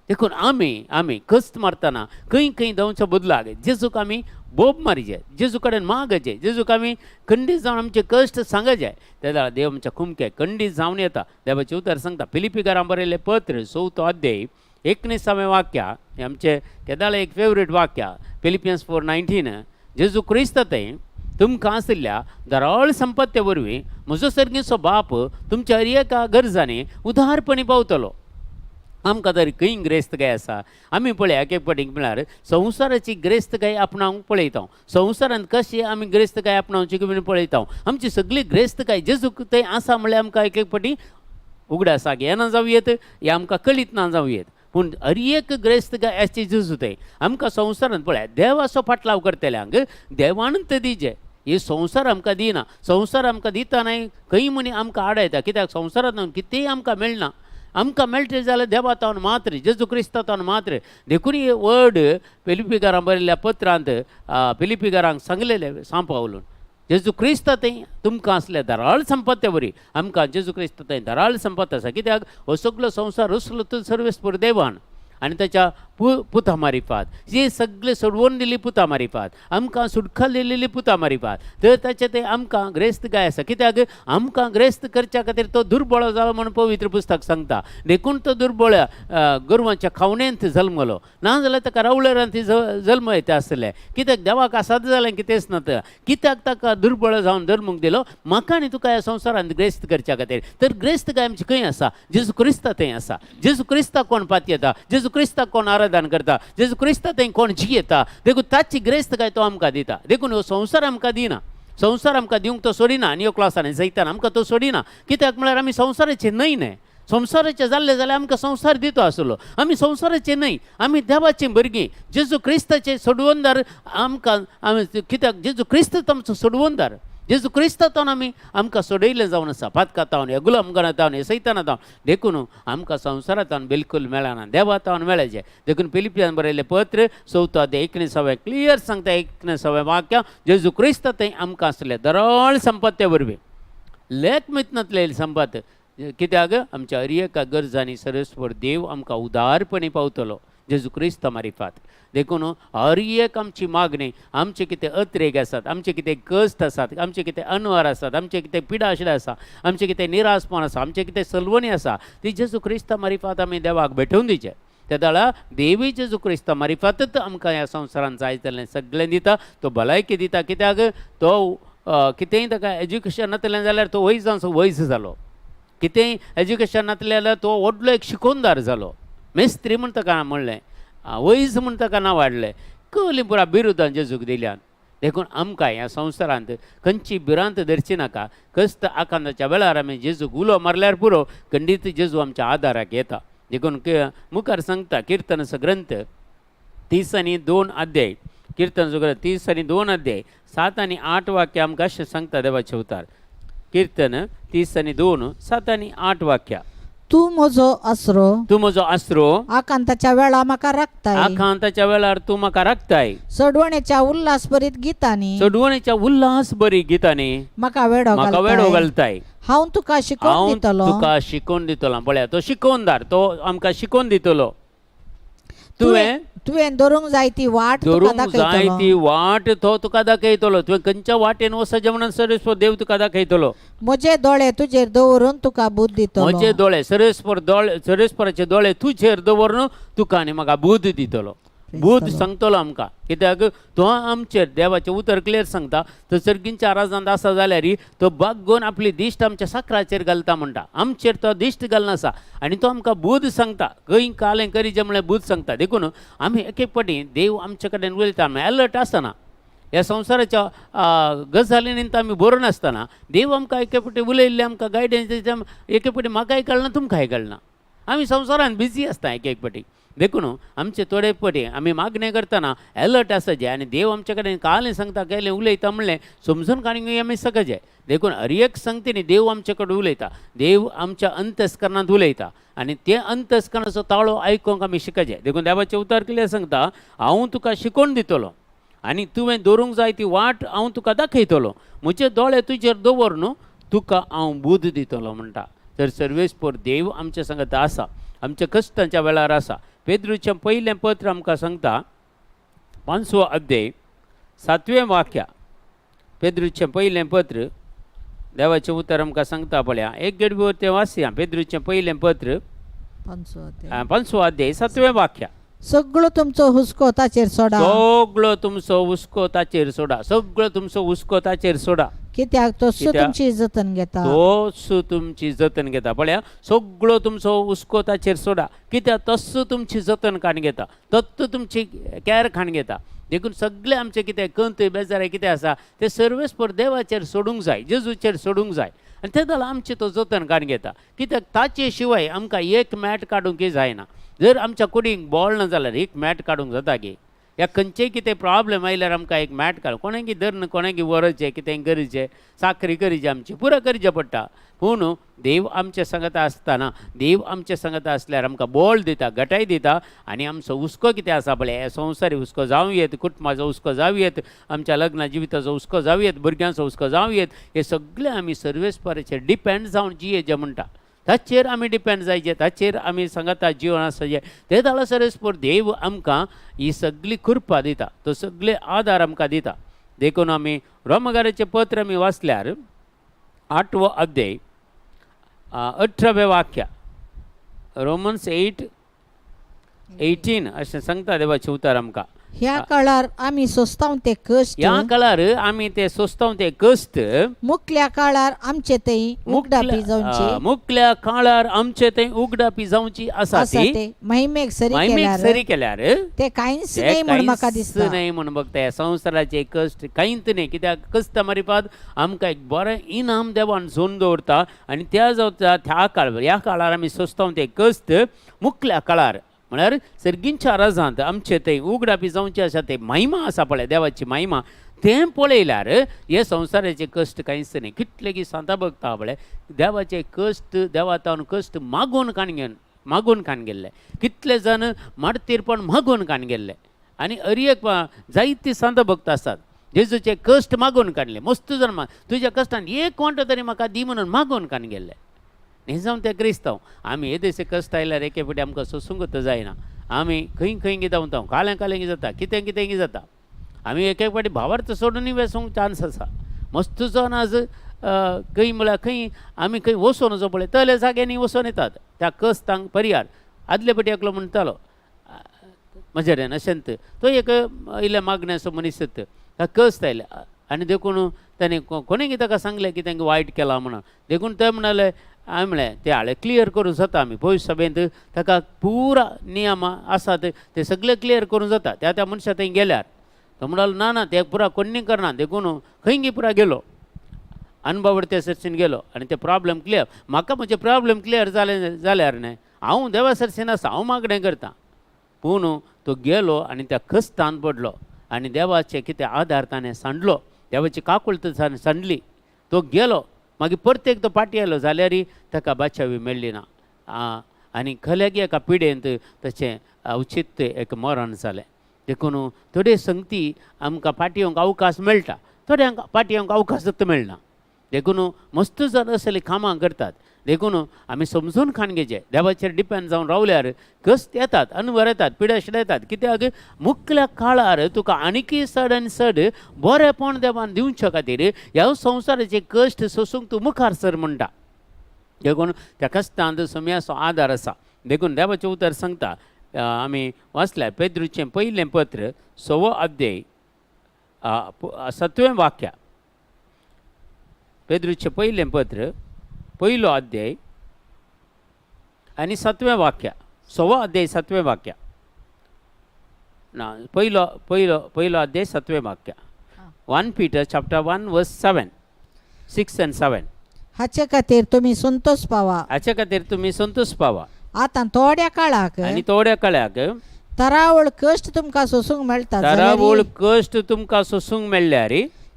देखून आमी कश्ट मारतना खंय खंय देंवच्या बदलाक जेजूक आमी बोब मारचे, जेजू कडेन मागचे, जेजूक आमी खंडीत जावन आमचे कश्ट सांगचे, तेन्ना देव आमच्या कुमकेक खंडीत जावन येता. देवाचें उतर सांगता, फिलिपिकारां बरयलें पत्र 4 अध्याय 19 वाक्या, हें आमचें केदाळें एक फेवरेट वाक्या, फिलिपियन्स 4:19. जेजू क्रिस्त थंय तुमकां आशिल्ल्या दराळ संपत्ते वरवीं म्हजो सर्गीचो बाप तुमच्या हर एका गरजांनी उदारपणी पावतलो. आमकां तर खंय ग्रेस्तकाय आसा. आमी पळया एक पटीक म्हळ्यार संवसाराची ग्रेस्तकाय आपणावंक पळयता, संवसारांत कशी आमी ग्रेस्तकाय आपणावची बीन पळयता. आमची सगळी ग्रेस्तकाय जेजूक थंय आसा म्हळ्यार आमकां एक पटी उगडासाक येना जावं येत, हे आमकां कळीत ना जावं येत. पूण हर एक ग्रेस्तकाय आसची जेजू थंय. आमकां संवसारांत पळया देवाचो फाटलाव करतल्यांक देवान ते दिजे. हे संवसार आमकां दिना, संवसार आमकां दिता न्हय, खंय मनी आमकां आडायता. कित्याक संवसारांत कितेंय आमकां मेळना. आमकां मेळटलें जाल्यार देवा तावन मात्र, जेजू क्रिस्ता तावन मात्र. देखून हे वर्ड फिलिपिकारां बरयल्ल्या पत्रांत फिलिपिकारांक सांगलेलें सांपावलून, जेजू क्रिस्त थंय तुमकां असल्या दराळ संपत्ते वरी आमकां जेजू क्रिस्त थंय दराळ संपत आसा. कित्याक हो सगळो संवसार रुसलो तो सर्वेस्पर देवान आनी ताच्या पुता मारिफात, जी सगळे सोडवून दिली पुता मारिफात, आमकां सुटका दिलेली पुता मारिफात. तर ताचे ते आमकां ग्रेस्त काय आसा. कित्याक आमकां ग्रेस्त करच्या खातीर तो दुर्बळ जालो म्हणून पवित्र पुस्तक सांगता. देखून तो दुर्बळ गोरवांच्या खावणेंत जल्मलो, ना जाल्यार ताका रावळेरांत जल्म येता आसले. कित्याक देवाक आसात जालें कितेंच ना, कित्याक ताका दुर्बळ जावन जल्मूक दिलो म्हाका आनी तुका ह्या संवसारांत ग्रेस्त करच्या खातीर. तर ग्रेस्त काय आमची खंय आसा? जेजू क्रिस्ता थंय आसा. जेजू क्रिस्ताक कोण पातयेता, जेजू क्रिस्ताक कोण आराधन करता, जेजू क्रिस्ता थंय कोण जियेता, देखून ताची ग्रेस्त काय तो आमकां दिता. देखून हो संवसार आमकां दिना, संवसार आमकां दिवंक तो सोडिना. आनी ह्यो क्लासांनी सैतान आमकां तो सोडिना. कित्याक म्हळ्यार आमी संवसाराचे न्हय न्हय. संवसाराचे जाल्ले जाल्यार आमकां संवसार दितो आसलो. आमी संवसाराचे न्हय, आमी देवाचीं भुरगीं, जेजू क्रिस्ताचे सोडवणदार आमकां. कित्याक जेजू क्रिस्त आमचो सोडवणदार. जेजू क्रिस्तांत आमी आमकां सोडयलें जावन आसा, पातकांतावन, ह्या गुलामगणांतावन, ह्या सैतानांतावन. देखून आमकां संवसारांतावन बिलकूल मेळना, देवातावन मेळचें. देखून फिलिपियान बरयलें पत्र 4 अध्याय 19 क्लियर सांगता 19 वाक्या, जेजू क्रिस्त थंय आमकां आसले दराळ संपत्ते वरवीं लेख मितनातले संपत. कित्याक आमच्या हर एका गरजांनी सर्वेस्वर देव आमकां उदारपणी पावतलो जेजू क्रिस्त मारिफात. देखून हर एक आमची मागणी, आमचे कितें अत्रेक आसात, आमचे कितें कश्ट आसात, आमचे कितें अनवर आसात, आमचे कितें पिडा आशिल्ले आसा, आमचे कितें निरासपण आसा, आमचे कितें सलवणी आसा, ती जेजू क्रिस्त मारिफात आमी देवाक भेटोवन दिचे. त्या दळा देवी जेजू क्रिस्त मारिफातच आमकां ह्या संवसारांत जाय जाल्लें सगळें दिता. तो भलायकी दिता. कित्याक तो कितेंय ताका एज्युकेशन नातलें जाल्यार तो वयस जावन वयस जालो. कितेंय एज्युकेशन नातलें जाल्यार तो व्हडलो एक शिकोवनदार जालो. मेस्त्री म्हूण ताका म्हणलें, वयस म्हूण ताका नांव वाडलें. कली पुरा बिरुदां जेजूक दिल्यान. देखून आमकां ह्या संवसारांत खंयची भिरांत धरची नाका. कश्ट आकांताच्या वेळार आमी जेजूक उलो मारल्यार पुरो, खंडीत जेजू आमच्या आदाराक येता. देखून मुखार सांगता किर्तनाचो ग्रंथ 30 आनी 2 अध्याय, किर्तनाचो ग्रंथ 30 आनी 2 अध्याय 7 आनी 8 वाक्य आमकां अशें सांगता देवाचे उतार. किर्तन 30 आनी 2 7 आनी 8 वाक्या. तू म्हजो आसरो, तू म्हजो आसरो, आकांताच्या वेळा म्हाका राखताय, आकांताच्या वेळार तू म्हाका राखताय. सडवणेच्या उल्हास भरीत गितांनी, सडवणेच्या उल्हास बरी गितांनी म्हाका वेडो घालताय. हांव तुका शिकोवन हांव दितलो तुका शिकोवन दितलो. पळया तो शिकोवनदार, तो आमकां शिकोवन दितलो. तुवें तुवें धरूंक जाय ती वाट तुका धरूंक जाय दाखयतलो ती वाट तो तुका दाखयतलो. तुवें खंयच्या वाटेन वचचें म्हणून सर्वेस्पर देव तुका दाखयतलो. म्हजे दोळे तुजेर दवरून तुका बूद दितलो म्हजे दोळे सर्वेस्पराचे दोळे तुजेर दवरून तुका आनी म्हाका बूद दितलो. बूद सांगतलो आमकां. कित्याक तो आमचेर देवाचें उतर क्लियर सांगता. तो सर्गींच्या आराधनांत आसा जाल्यार तो बागोवन आपली दिश्ट आमच्या साकराचेर घालता म्हणटा. आमचेर तो दिश्ट घालना आसा आनी तो आमकां बूद सांगता. खंय कालें करीचें म्हळ्यार बूद सांगता. देखून आमी एक एक पाटी देव आमचे कडेन उलयता अलर्ट आसतना, ह्या संवसाराच्या गजालींत आमी बरोवन आसतना देव आमकां एके पाटी उलयल्लें आमकां गायडन्स दिता. एके पाटी म्हाकाय कळना, तुमकांय कळना. आमी संवसारान बिजी आसता एक एक पाटी. देखून आमचे थोडे पटी आमी मागणें करतना अलर्ट आसचे आनी देव आमचे कडेन कालें सांगता केलें उलयता म्हणलें समजून काडूंक आमी सकचे. देखून हर एक संगतींनी देव आमचे कडेन उलयता. देव आमच्या अंतस्करणांत उलयता आनी ते अंतस्करणाचो ताळो आयकूंक आमी शिकचे. देखून देवाचें उतर कितें सांगता, हांव तुका शिकोवन दितलो आनी तुवें धरूंक जाय ती वाट हांव तुका दाखयतलो. म्हजे दोळे तुजेर दवरून तुका हांव बूद दितलो म्हणटा. तर सर्वेस्पर देव आमचे सांगत आसा, आमच्या कश्टांच्या वेळार आसा. पेद्रूचें पयलें पत्र आमकां सांगता 5वो अध्याय 7वें वाक्य. पेद्रूचें पयलें पत्र देवाचें उतर आमकां सांगता. पळया एक गडबड तें वाचया. पेद्रूचें पयलें पत्र 5वो अध्याय 7वें वाक्य. सगळो तुमचो हुस्को ताचेर सोडा. सगळो तुमचो हुस्को ताचेर सोडा. सगळो तुमचो हुस्को ताचेर सोडा. कित्याक तो तुमची जतन घेता. तोच तुमची जतन घेता. पळया सगळो तुमचो हुस्को ताचेर सोडा. कित्याक तस्सो तुमची जतन काण घेता. तत्त तुमची कॅर खाण घेता. देखून सगळे आमचे कितें कंत बेजार कितें आसा ते सर्वेस्पर देवाचेर सोडूंक जाय, जेजूचेर सोडूंक जाय आनी ते जाल्यार आमची तो जतन काण घेता. कित्याक ताचे शिवाय आमकां एक मॅट काडूंकय जायना. जर आमच्या कुडींक बॉल ना जाल्यार एक मॅट काडूंक जाता गे. या खंयचेय कितें प्रॉब्लेम आयल्यार आमकां एक मॅट काड. कोणाकी धरन कोणाकी व्हरचें, कितें करचें, साखरी करची आमची पुरो करचें पडटा. पूण देव आमचे सांगता आसतना, देव आमचे सांगता आसल्यार आमकां बॉल दिता, गटाय दिता आनी आमचो हुस्को कितें आसा पळय, हे संवसारी हुस्को जावं येत, कुटुंबाचो हुस्को जावं येत, आमच्या लग्ना जिविताचो हुस्को जावं येत, भुरग्यांचो हुस्को जावं येत, हे सगळे आमी सर्वेस्पराचेर डिपेंड जावन जियेचें म्हणटा. ताचेर आमी डिपेंड जायचे, ताचेर आमी सांगता जिवन आसचें. ते जाला सर्वेस्पर देव आमकां ही सगळी कृपा दिता, तो सगळे आदार आमकां दिता. देखून आमी रोमकाराचें पत्र आमी वाचल्यार 8वो अध्याय 18वें वाक्य. रोमन्स 8:18 अशें सांगता देवाचें उतर आमकां. ह्या काळार आमी सोंसताव ते कश्ट. ह्या काळार आमी ते सोंसताव ते कश्ट. मुखल्या काळार आमचे ते उगडापी जावची. मुखल्या काळार आमचे ते उगडापी जावची आसा ती महिमेक सरी केल्यार ते कांयच नाही म्हण म्हाका दिसता. नाही म्हण बघता संवसाराचे कश्ट कांयच नाही. कित्याक कश्ट मारिपात आमकां एक बरें इनाम देवान जोन दवरता आनी त्या जावता त्या काळ ह्या काळार आमी सोंसताव ते कश्ट. मुखल्या काळार म्हळ्यार सर्गींच्या राजांत आमचे ते उगडापी जावचे आसा ते महिमा आसा पळय, देवाची महिमा, तें पळयल्यार हे संवसाराचे कश्ट कांयच न्ही. कितले की सांता भक्ता पळय देवाचे कश्ट, देवातावन कश्ट मागून काण गेल्ले. कितले जण माडतीरपण मागून काण गेल्ले आनी हर एक जायती सांता भक्त आसात जेजूचे कश्ट मागून काडले. मस्त जण तुज्या कश्टान एक वांटो तरी म्हाका दी म्हणून मागून काण गेल्ले. हे जावन ते क्रिस्तांव आमी येदेशे कश्ट आयल्यार एके फावटी आमकां सोंसूंकच जायना. आमी खंय खंय वता, काळें काळें जाता, कितें जाता. आमी एक एक फावटी भावार्थ सोडूनय वेसूंक चान्स आसा. मस्त जण आज खंय म्हळ्यार खंय आमी खंय वचून नजो पळय तले जाग्यांनी वचून येतात त्या कश्टांक पर्यार. आदले फावटी एकलो म्हणटालो म्हजेरेन अशेंत तो एक इल्ल्या मागण्याचो मनीस त्या कश्ट आयले आनी देखून ताणें कोणेंय ताका सांगलें की तांकां वायट केलां म्हणून. देखून ते म्हणले हांवें म्हळें ते हाळे क्लियर करूं जाता. आमी भविश्य सभेंत ताका पुरा नियम आसात ते सगळे क्लियर करूं जाता. त्या मनशा थंय गेल्यार तो म्हणलो ना ते पुरा कोणी करना. देखून खंय पुरा गेलो अनुभव ते सर्चीन गेलो आनी ते प्रॉब्लेम क्लियर. म्हाका म्हजे प्रॉब्लेम क्लियर जाल्यार न्हय हांव देवा सर्चीन आसा, हांव मागणें करता. पूण तो गेलो आनी त्या कश्टान पडलो आनी देवाचे कितें आदार ताणें सांडलो, देवाची काकूळट सांडली. तो गेलो मागीर परतेक तो पाटी आयलो जाल्यारय ताका बाचावी मेळ्ळी ना. आनी खल्याक एका पिडेंत तशें अवचित्त एक मरण जालें. देखून थोडे संगती आमकां पाटयोवंक अवकाश मेळटा, थोड्यांक पाटयोवंक अवकाशच मेळना. देखून मस्त जर असले कामां करतात देखून आमी समजून खाणगेचे देवाचेर डिपेंड जावन रावल्यार कश्ट येतात अनवर येतात पिड्या शिड्या येतात कित्याक मुखल्या काळार तुका आनीकय चड आनी चड बरेपण देवान दिवच्या खातीर ह्या संवसाराचे कश्ट सोसूंक तूं मुखार सर म्हणटा देखून त्या कश्टांत सुमयाचो आदार आसा देखून देवाचें उतर सांगता आमी वाचल्यार पेद्रूचें पयलें पत्र 6 अध्याय 7वें वाक्य पेद्रूचें पयलें पत्र 1 अध्याय आनी 7वें वाक्य 6 अध्याय 7वें वाक्य ना पयलो अध्याय 7वें वाक्य 1 Peter chapter 1 verse 7 6 and 7 हाचे खातीर तुमी संतोष पावा हाचे खातीर तुमी संतोष पावा आतां थोड्या काळाक आनी थोड्या काळाक तरावळ कश्ट तुमकां सोसूंक मेळटा तरावळ कश्ट तुमकां सोसूंक मेळ्ळ्यार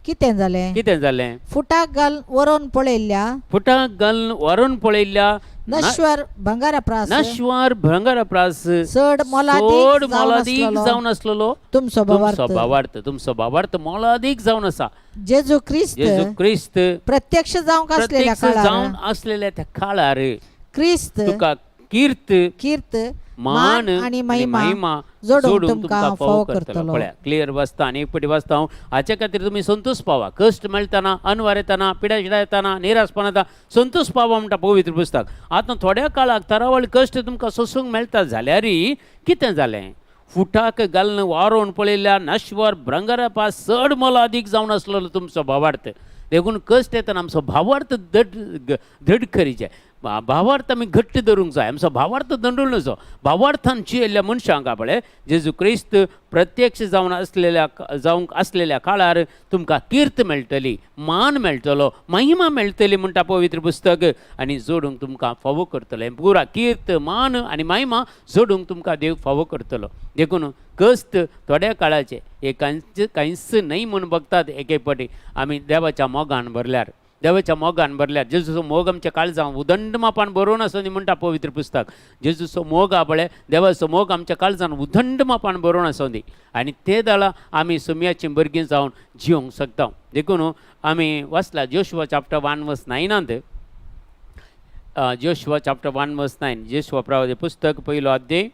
कितें जालें कितें जालें फुटाक घालून व्हरून पळयल्ल्या फुटाक घालून व्हरून पळयल्ल्या नश्वर भंगारा प्रास नश्वर भंगारा प्रास चड मोलादीक जावन आसलेलो तुमचो तुमचो भावार्थ मोलादीक जावन आसा जेजू ख्रिस्त प्रत्यक्ष जावन असलेल्या त्या काळार ख्रिस्त तुका कीर्त मान आनी महिमा जोडून तुमकां फावो करतलो क्लियर वाचता आनी एक पटी वाचता हांव हाचे खातीर तुमी संतोष पावा कश्ट मेळटना अनवर येतना पिड्या शिड्या येतना निराशपण येता संतोष पावा म्हणटा पवित्र पुस्तक आतां थोड्या काळाक तरावळ कश्ट तुमकां सोसूंक मेळटा जाल्यार कितें जालें फुटाक घालून वारोवन पळयल्या नश्वर भंगारा पास चड मोलादीक जावन आसलेलो तुमचो भावार्थ देखून कश्ट येतना आमचो भावार्थ धड करीचे भावार्थ आमी घट्ट धरूंक जाय आमचो भावार्थ दंडूळ नजो भावार्थान जियेल्ल्या मनशांक आपले जेजू क्रिस्त प्रत्यक्ष जावंक असलेल्या काळार तुमकां कीर्त मेळटली मान मेळटलो महिमा मेळटली म्हणटा पवित्र पुस्तक आनी जोडूंक तुमकां फावो करतलो हें पुरा कीर्त मान आनी महिमा जोडूंक तुमकां देव फावो करतलो देखून कश्ट थोड्या काळाचे हे कांयच न्हय म्हूण बघतात एके पटी आमी देवाच्या मोगान भरल्यार जेजूचो मोग आमच्या काळजांत उदंड मापान बरोवन आसो न्ही म्हणटा पवित्र पुस्तक जेजूचो मोग आपळे देवाचो मोग आमच्या काळजांत उदंड मापान बरोवन आसो न्ही आनी ते दळा आमी सुमयाची भुरगीं जावन जिवंक शकता देखून आमी वाचला जोशुआ चॅप्टर 1 वर्स 9 जोशुआ चॅप्टर 1 वर्स 9 जोशुआ प्रवादी पुस्तक पयलो अध्याय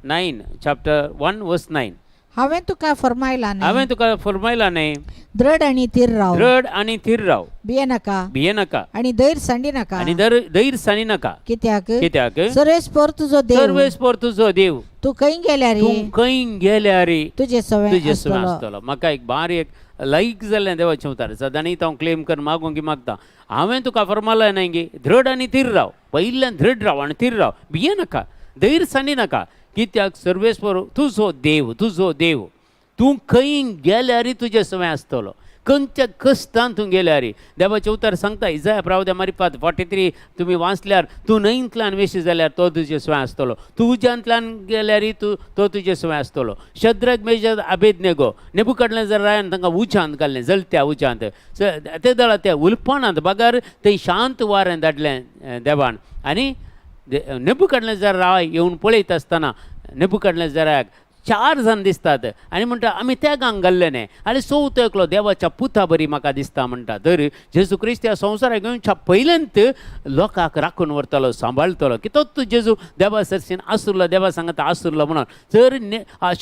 9 चॅप्टर 1 वर्स 9 हांवें तुका फरमायला न्ही दृढ आनी थीर राव भिये नाका आनी धैर्य सांडी नाका कित्याक सर्वेस्पर तुजो देव तूं खंय गेल्यार तुजे सवय आसतलो म्हाका एक बारीक लायक जाल्लें देवाचें उतर सदांनी हांव क्लेम कर मागूंक मागता हांवें तुका फरमायला न्ही गे दृढ आनी थीर राव पयल्यान दृढ राव आनी थीर राव भिये नाका धैर्य सांडी नाका कित्याक सर्वेस्पर तुजो देव तूं खंय गेल्यार तुजे सवय आसतलो खंयच्या कश्टान तूं गेल्यार देवाचें उतर सांगता इजाया प्रवादी मारिफात 43 तुमी वाचल्यार तूं न्हंयतल्यान वेशी जाल्यार तो तुजे सवय आसतलो तूं उज्यांतल्यान गेल्यार तो तुजे सवय आसतलो शद्रक मेशक अबेदनेगो नेबुकदनेझरान तांकां उज्यांत घाल्लें जळत्या उज्यांत ते दळा त्या उल्पणांत बगार थंय शांत वारें धाडलें देवान आनी नेबुकदनेझर येवन पळयत आसतना नेबुकदनेझराक 4 जाण दिसतात आनी म्हणटा आमी त्या गांक घाल्ले न्ही आनी चवथो एकलो देवाच्या पुता बरी म्हाका दिसता म्हणटा तर जेजू क्रिस्त ह्या संवसाराक येवच्या पयलेंत लोकांक राखून व्हरतलो सांबाळटलो कित्याक तूं जेजू देवा सरसीन आसुरलो देवा सांगता आसुरलो म्हणून जर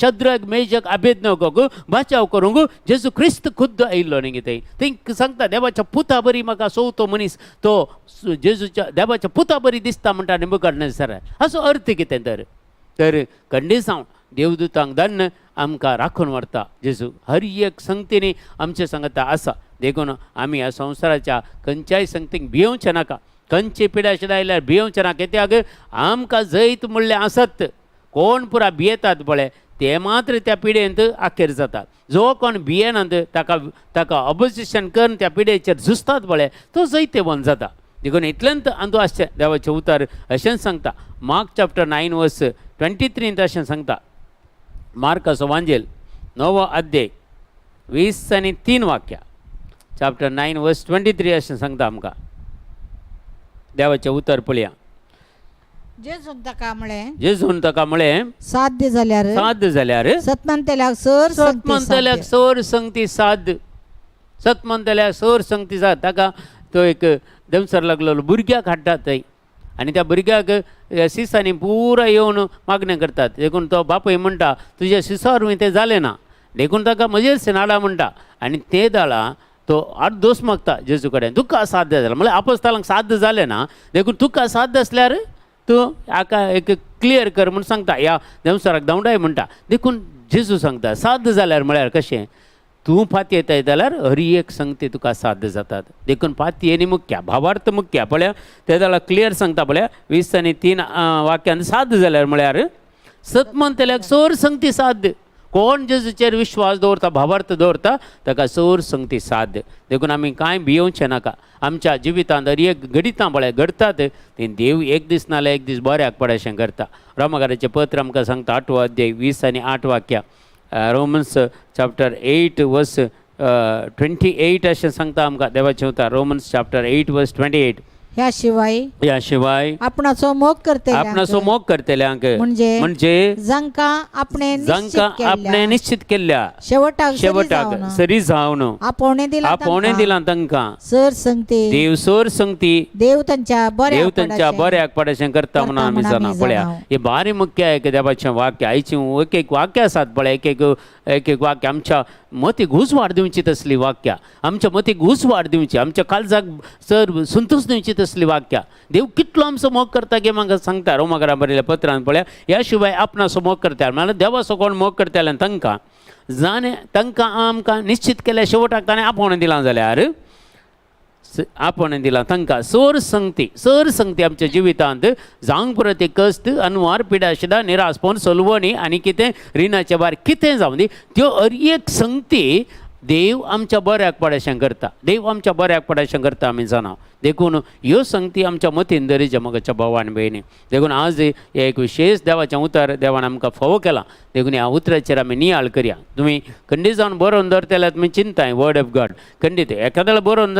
शद्रक मेशक अबेदनेगोक बचाव करूंक जेजू क्रिस्त खुद्द आयिल्लो न्ही कितें थंय सांगता देवाच्या पुता बरी म्हाका चवथो मनीस तो जेजूच्या देवाच्या पुता बरी दिसता म्हणटा नेबुकदनेझर हाचो अर्थ कितें तर खंडेसांव देवदूतांक धाडन आमकां राखून व्हरता जेजू हर एक संगतीनी आमचे सांगता आसा देखून आमी ह्या संवसाराच्या खंयच्याय संगतीक भियेवचें नाका खंयची पिड्या शिड्या आयल्यार भियेवचें ना कित्याक आमकां जैत म्हणलें आसत कोण पुरा भियेतात पळय ते मात्र त्या पिड्येंत आखेर जातात जो कोण भियेनात ताका ऑपोजिशन करून त्या पिड्येचेर झुजतात पळय तो जैते वन जाता देखून इतल्यांत अंदू आसचें देवाचें उतर अशें सांगता मार्क चॅप्टर 9 वर्स 23 अशें सांगता मार्काचो वांजेल 9 अध्याय 20 आनी 3 वाक्या चॅप्टर 9 वर्स 23 अशें सांगता आमकां देवाचें उतर पळया जेजून ताका म्हळें साध्य जाल्यार सतमंतल्याक सर संगती साध सत म्हणटल्यार सर संगती जाता ताका तो एक दमसर लागलेलो भुरग्याक हाडटात थंय आनी त्या भुरग्याक सिसांनी पुरा येवन मागणें करतात देखून तो बापूय म्हणटा तुज्या सिसारूय तें जालें ना देखून ताका म्हजेर सिनाडा म्हणटा आनी ते दाळा तो 8 दोस मागता जेजू कडेन तुका साध्य जालें म्हळ्यार आपोस्तालांक साध्य जालें ना देखून तुका साध्य आसल्यार तूं हाका एक क्लियर कर म्हूण सांगता ह्या देवसराक धांवडाय म्हणटा देखून जेजू सांगता साध्य जाल्यार म्हळ्यार कशें तूं पातये येताय जाल्यार हरी एक संगती तुका साध्य जातात देखून पातये न्ही मुख्या भावार्थ मुख्या पळया ते जाल्यार क्लियर सांगता पळया 20 आनी 3 वाक्यान साध्य जाल्यार म्हळ्यार सत म्हणटल्याक सोर संगती साध्य कोण जेजूचेर विश्वास दवरता भावार्थ दवरता ताका सोर संगती साध्य देखून आमी कांय भियोवचें नाका आमच्या जिवितांत हर एक घडितां पळय घडटात ते देव एक दीस नाल्यार एक दीस बऱ्याक पडशें करता रोमाकाराचें पत्र आमकां सांगता 8 अध्याय 20 आनी 8 वाक्या रोमन्स चॅप्टर 8 वर्स 28 अशें सांगता आमकां देवाचें उतर रोमन्स चॅप्टर 8 वर्स 28 ह्या शिवाय आपणाचो मोग करतल्यांक म्हणजे जांकां आपणे निश्चित केल्ल्या शेवटाक सरी जावन आपोवणें दिलां तांकां सर संगती देव सोर संगती देव तांच्या बऱ्याक पडशें करता म्हणून आमी जाणा पळया हे भारी मुख्य एक देवाचें वाक्य आयची एक वाक्य आसात पळय एक वाक्य आमच्या मती घुस वाड दिवची तसली वाक्या आमच्या मती घुस वाड दिवची आमच्या काळजाक सर संतोष दिवची तसली वाक्या देव कितलो आमचो मोग करता की म्हाका सांगता रोमाकारा बरयल्या पत्रांत पळया ह्या शिवाय आपणाचो मोग करता म्हळ्यार देवाचो कोण मोग करतले तांकां तांकां आमकां निश्चित केल्या शेवटाक ताणें आपोवणें दिलां जाल्यार आपोवणें दिलां तांकां सर संगती आमच्या जिवितांत जावंक परत एक कश्ट अनवार पिडा शिडा निरासपण सोलवणी आनी कितें रिणाचे भार कितें जावं दी त्यो हर एक संगती देव आमच्या बऱ्याक पडशें करता आमी जाणा देखून ह्यो संगती आमच्या मतीन दरीच्या मोगाच्या भावान भयणी देखून आज हे एक विशेष देवाचें उतर देवान आमकां फावो केलां देखून ह्या उतराचेर आमी नियाळ करया तुमी खंडीत जावन बरोवन दवरतल्यार तुमी चिंताय वर्ड ऑफ गॉड खंडीत एखाद्याला बरोवन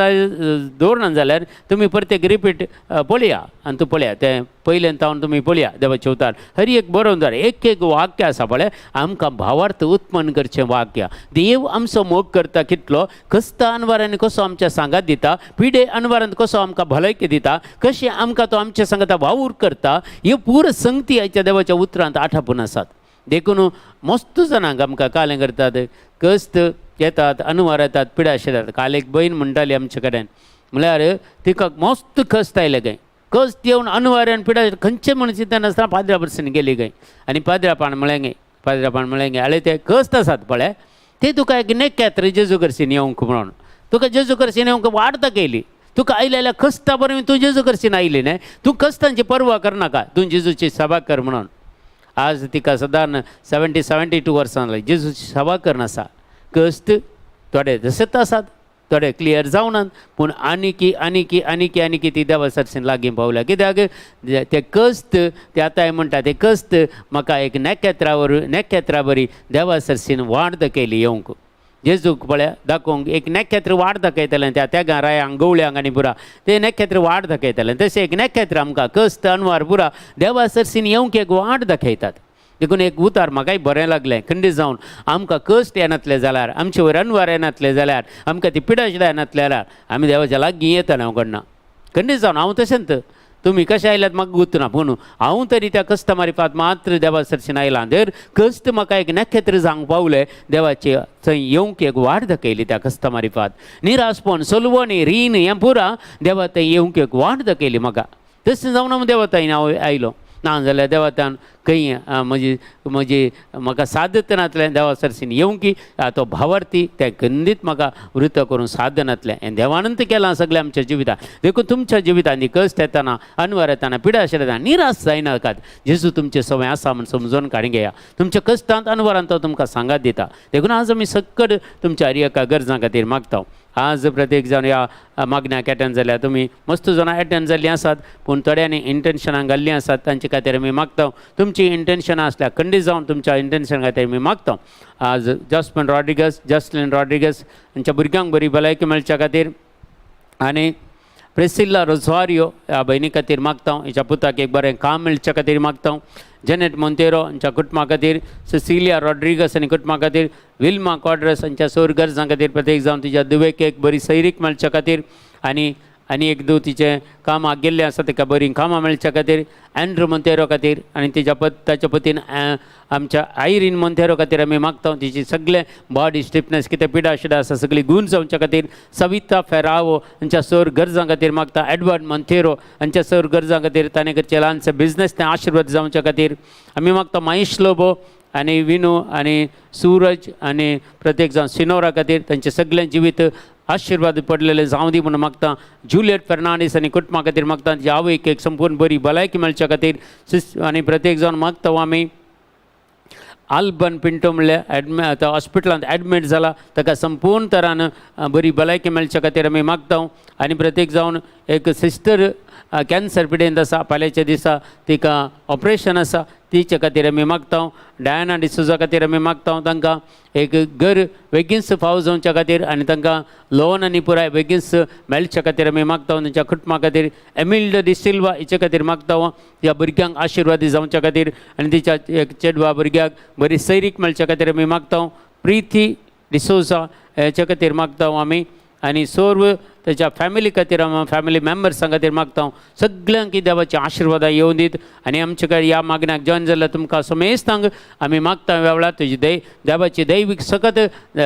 दवरना जाल्यार तुमी प्रत्येक रिपीट पळया आनी तूं पळया तें पयलें तावन तुमी पळया देवाचें उतर हर एक बरोवन दवर एक वाक्य आसा पळय आमकां भावार्थ उत्पन्न करचें वाक्य देव आमचो मोग करता कितलो कस्त अनवारांनी कसो आमच्या सांगात दिता पिडे अनवारांत कसो आमकां भलायकी दिता कशें आमकां तो आमच्या सांगाता वावूर करता ह्यो पूर संगती आयच्या देवाच्या उतरांत आठापून आसात देखून मस्त जाणांक आमकां कालें करतात कस्त येतात अनवार येतात पिडा शिरतात काल एक बहीण म्हणटाली आमचे कडेन म्हळ्यार तिका मस्त कस्त आयले खंय कस्त येवन अनवाऱ्यान पिडा खंयचें म्हण चिंतन नासतना पाद्रा बसून गेली खंय आनी पाद्रापाण म्हळें गे आले ते कस्त आसात पळय ते तुका एक नेक्यात्र जेजू करशीन येवंक म्हणून तुका जेजू करशीन येवंक वाट दाखयली तुका आयले जाल्यार कस्ता बरें तूं जेजू करशीन आयली न्हय तूं कस्तांची पर्वा करनाका तूं जेजूची सभा कर म्हणून आज तिका सादारण 72 वर्सां जालीं जेजूची सभा करनासा कस्त थोडे जसत आसात थोडे क्लियर जावनात पूण आनीकी ती देवा सरसीन लागीं पावल्या कित्याक ते कस्त ते आतां म्हणटा ते कस्त म्हाका एक नेकेत्रा बरी देवा सरसीन वाट दाखयली येवंक जेजूक पळय दाखोवंक एक नेकेत्र वाट दाखयतलें त्या तेगां रायांक गवळ्यांक आनी पुरा ते नेकेत्र वाट दाखयतलें तशें एक नेकेत्र आमकां कस्त अनवार पुरा देवा सरसीन येवंक एक वाट दाखयतात देखून एक उतार म्हाकाय बरें लागलें खंडीत जावन आमकां कश्ट येनातले जाल्यार आमचे वयर अनवार येनातले जाल्यार आमकां ती पिडा शिडा येनातले जाल्यार आमी देवाच्या लागीं येतले हांव कडना खंडीत जावन हांव तशेंच तुमी कशें आयल्यात म्हाका गुंतना पूण हांव तरी त्या कश्टा मारिफात मात्र देवा सरसीन आयलां जर कश्ट म्हाका एक नखेत्र जावंक पावलें देवाचे थंय येवंक एक वाट दाखयली त्या कश्टा मारिफात निरासपण सोलवणी रीण हें पुरा देवा थंय येवंक एक वाट दाखयली म्हाका तशें जावन हांव देवा थंय हांव आयलो ना जाल्यार देवातान खंय म्हजी म्हाका साध्य नातलें देवा सरसीन येवंकी तो भावार्थी तें खंडीत म्हाका वृत्त करून साध्य नातलें हें देवानंत केलां सगळें आमच्या जिवितांत देखून तुमच्या जिवितांनी कश्ट येताना अनवार येताना पिडा येताना निराश जायनाकात जेजू तुमचे सवय आसा म्हूण समजून काडून घेया तुमच्या कश्टांत अनवरांत तो तुमकां सांगात दिता देखून आज आमी सकट तुमच्या हर एका गरजां खातीर मागता आज प्रत्येक जाण ह्या मागण्याक एटेंड जाल्यार तुमी मस्त जाणां एटेंड जाल्लीं आसात पूण थोड्यांनी इंटेन्शनां घाल्लीं आसात तांचे खातीर आमी मागता तुमची इंटेन्शनां आसल्यार खंडीत जावन तुमच्या इंटेन्शना खातीर आमी मागता आज जस्लिन रॉड्रिगस हांच्या भुरग्यांक बरी भलायकी मेळच्या खातीर आनी प्रेसिल्ला रोझारियो ह्या भयणी खातीर मागता हिच्या पुताक एक बरें काम मेळच्या खातीर मागता जेनेट मोंतेरो हांच्या कुटुंबा खातीर सिसिलिया रॉड्रिगस आनी कुटुंबा खातीर विल्मा कॉड्रस हांच्या सौर गरजां खातीर प्रत्येक जावन तिच्या दुवेक एक बरी सैरीक मेळच्या खातीर आनी एक दू तिचें कामाक गेल्लें आसा ताका बरी कामां मेळच्या खातीर एंड्रू मोंतेरो खातीर आनी ताच्या पतीन आमच्या आयरीन मोंतेरो खातीर आमी मागता तिची सगळे बॉडी स्टिफनेस कितें पिडा शिडा आसा सगळी गूण जावच्या खातीर सविता फेरावो हांच्या सौर गरजां खातीर मागता एडवर्ड मोंतेरो हांच्या सौर गरजां खातीर ताणें करचें ल्हानशें बिझनेस तें आशिर्वाद जावच्या खातीर आमी मागता महेश लोबो आनी विनू आनी सूरज आनी प्रत्येक जावन सिनोरा खातीर तांचें सगळें जिवीत आशिर्वाद पडलेले जावं दी म्हणून मागता जुलियट फर्नांडीस आनी कुटुंबा खातीर मागता तिच्या आवयक एक संपूर्ण बरी भलायकी मेळच्या खातीर आनी प्रत्येक जावन मागता आमी आल्बन पिंटो म्हणल्यार आतां हॉस्पिटलांत एडमीट जाला ताका संपूर्ण तरान बरी भलायकी मेळच्या खातीर आमी मागता आनी प्रत्येक जावन एक सिस्टर कॅन्सर पिडेंत आसा फाल्यांच्या दिसा तिका ऑपरेशन आसा तिचे खातीर आमी मागता डायना डिसोजा खातीर आमी मागता तांकां एक घर बेगीनच फावो जावच्या खातीर आनी तांकां लोन आनी पुराय बेगीनच मेळच्या खातीर आमी मागता तांच्या कुटुंबा खातीर एमिल्डो डिसिल्वा हिचे खातीर मागता ह्या भुरग्यांक आशिर्वादी जावच्या खातीर आनी तिच्या एक चेडवा भुरग्याक बरी सैरीक मेळच्या खातीर आमी मागता प्रिती डिसोजा हेच्या खातीर मागता आमी आनी सर्व त्याच्या फॅमिली खातीर फॅमिली मेंबर्सां खातीर मागता सगळ्यांक देवाची आशिर्वादां येवं दीत आनी आमचे कडेन ह्या मागण्याक जॉयन जाल्यार तुमकां समेस्तांक आमी मागता ह्या वेळार तुजी देवाची दैवीक सकत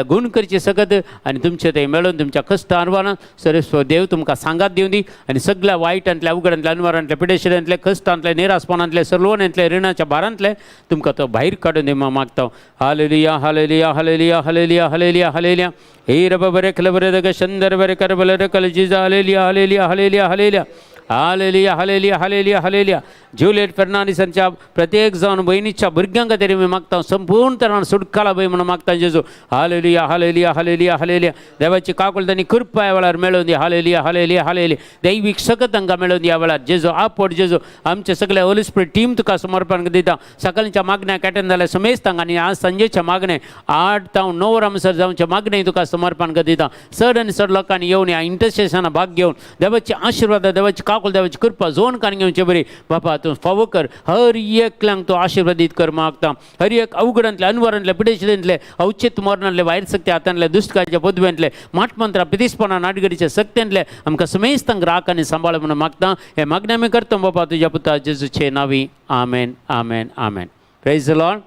गूण करची सकत आनी तुमचें तें मेळून तुमच्या कश्ट आरवारां सरस्व देव तुमकां सांगात दिवं दी आनी सगळ्या वायटांतल्या अवघडांतल्या अनवरांतल्या पिडेशिड्यांतल्या कश्टांतल्या निरासपणांतल्या सर्वनांतल्या रिणाच्या भारांतले तुमकां तो भायर काडून दी मागता hallelujah hallelujah hallelujah hallelujah hallelujah hallelujah हे रब बरे खल बरे दग शंदर बरे कर बले रकल जिजा hallelujah hallelujah hallelujah hallelujah hallelujah hallelujah hallelujah hallelujah Juliet फर्नांडीसांच्या प्रत्येक जावन भयणीच्या भुरग्यां खातीर मी मागता संपूर्ण तरान सुटकाला भय म्हणून मागता जेजू हालेलुया हालेलुया हालेलुया हालेलुया देवाची काकूळ तांणी कृपा ह्या वेळार मेळोवन दी हालेलुया हालेलुया हालेलुया दैवीक सकत तांकां मेळोवन दी ह्या वेळार जेजू आपट जेजू आमचे सगळे होली स्पिरीट टीम तुका समर्पण दिता सकाळच्या मागण्याक अटेंड जाल्यार समेस्तांक आनी आज संजेच्या मागणे 8 ते 9 वरांसर जावचे मागणे तुका समर्पण दिता चड आनी चड लोकांनी येवन ह्या इंटरसेशनां भाग घेवन देवाची आशिर्वाद देवाची काकूळ देवाची कृपा जोन कान घेवचे बरी बापा तूं फावो कर हर एकल्यांक तूं आशिर्वादीत कर मागता हर एक अवघडांतले अनवरांतले पिडेशिडेंतले औचित्य मरणांतले वायर सक्ती हातांतले दुश्टकाच्या पदव्यांतले माटमंत्रा पिदिसपणा नाटगडीचे सक्त्यांतले आमकां समेस्तांक राख आनी सांबाळ म्हणून मागता हे मागणे आमी करता बापा तुज्या पुता जेजूचे नांवी amen amen amen praise the Lord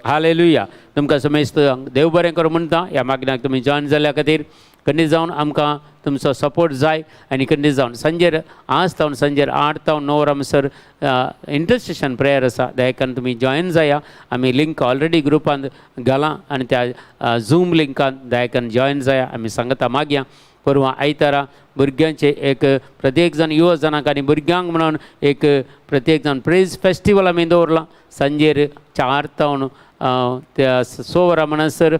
hallelujah तुमकां समेस्त देव बरें करूं म्हणटा ह्या मागण्याक तुमी जॉयन जाल्या खातीर खंडी जावन आमकां तुमचो सपोर्ट जाय आनी खंडी जावन संजेर आज तावन संजेर 8 ते 9 वरांसर इंटरसेशन प्रेयर आसा देखान तुमी जॉयन जाया आमी लिंक ऑलरेडी ग्रुपांत घालां आनी त्या झूम लिंकान देखान जॉयन जाया आमी सांगता मागया परवां आयतारा भुरग्यांचे एक प्रत्येक जण युवजनांक आनी भुरग्यांक म्हणून एक प्रत्येक जण प्रेज फेस्टिवल आमी दवरलां सांजेर 4 ते 6 वरां म्हणसर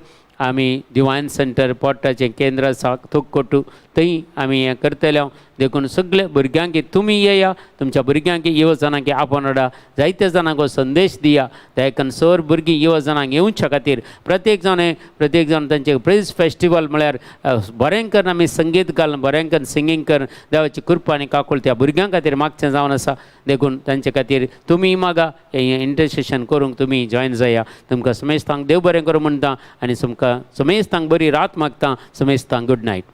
आमी डिवायन सेंटर पोट्टाचें केंद्र आसा तोक्कोटू थंय आमी हें करतले देखून सगळे भुरग्यांक तुमी येया तुमच्या भुरग्यांक युवजनांक आपण हाडा जायत्या जाणांक संदेश दिया त्या सर भुरगीं युवजनांक येवच्या खातीर प्रत्येक जाण तांचे प्रेज फेस्टिवल म्हळ्यार बरें करून आमी संगीत घालून बरें करून सिंगींग करून देवाची कृपा आनी काकूळ त्या भुरग्यां खातीर मागचें जावन आसा देखून तांचे खातीर तुमी मागा हें इंटरसेशन करूंक तुमी जॉयन जाया तुमकां समेस्तांक देव बरें करूं म्हणटा आनी तुमकां समेस्तांक बरी रात मागता समेस्तांक गुड नायट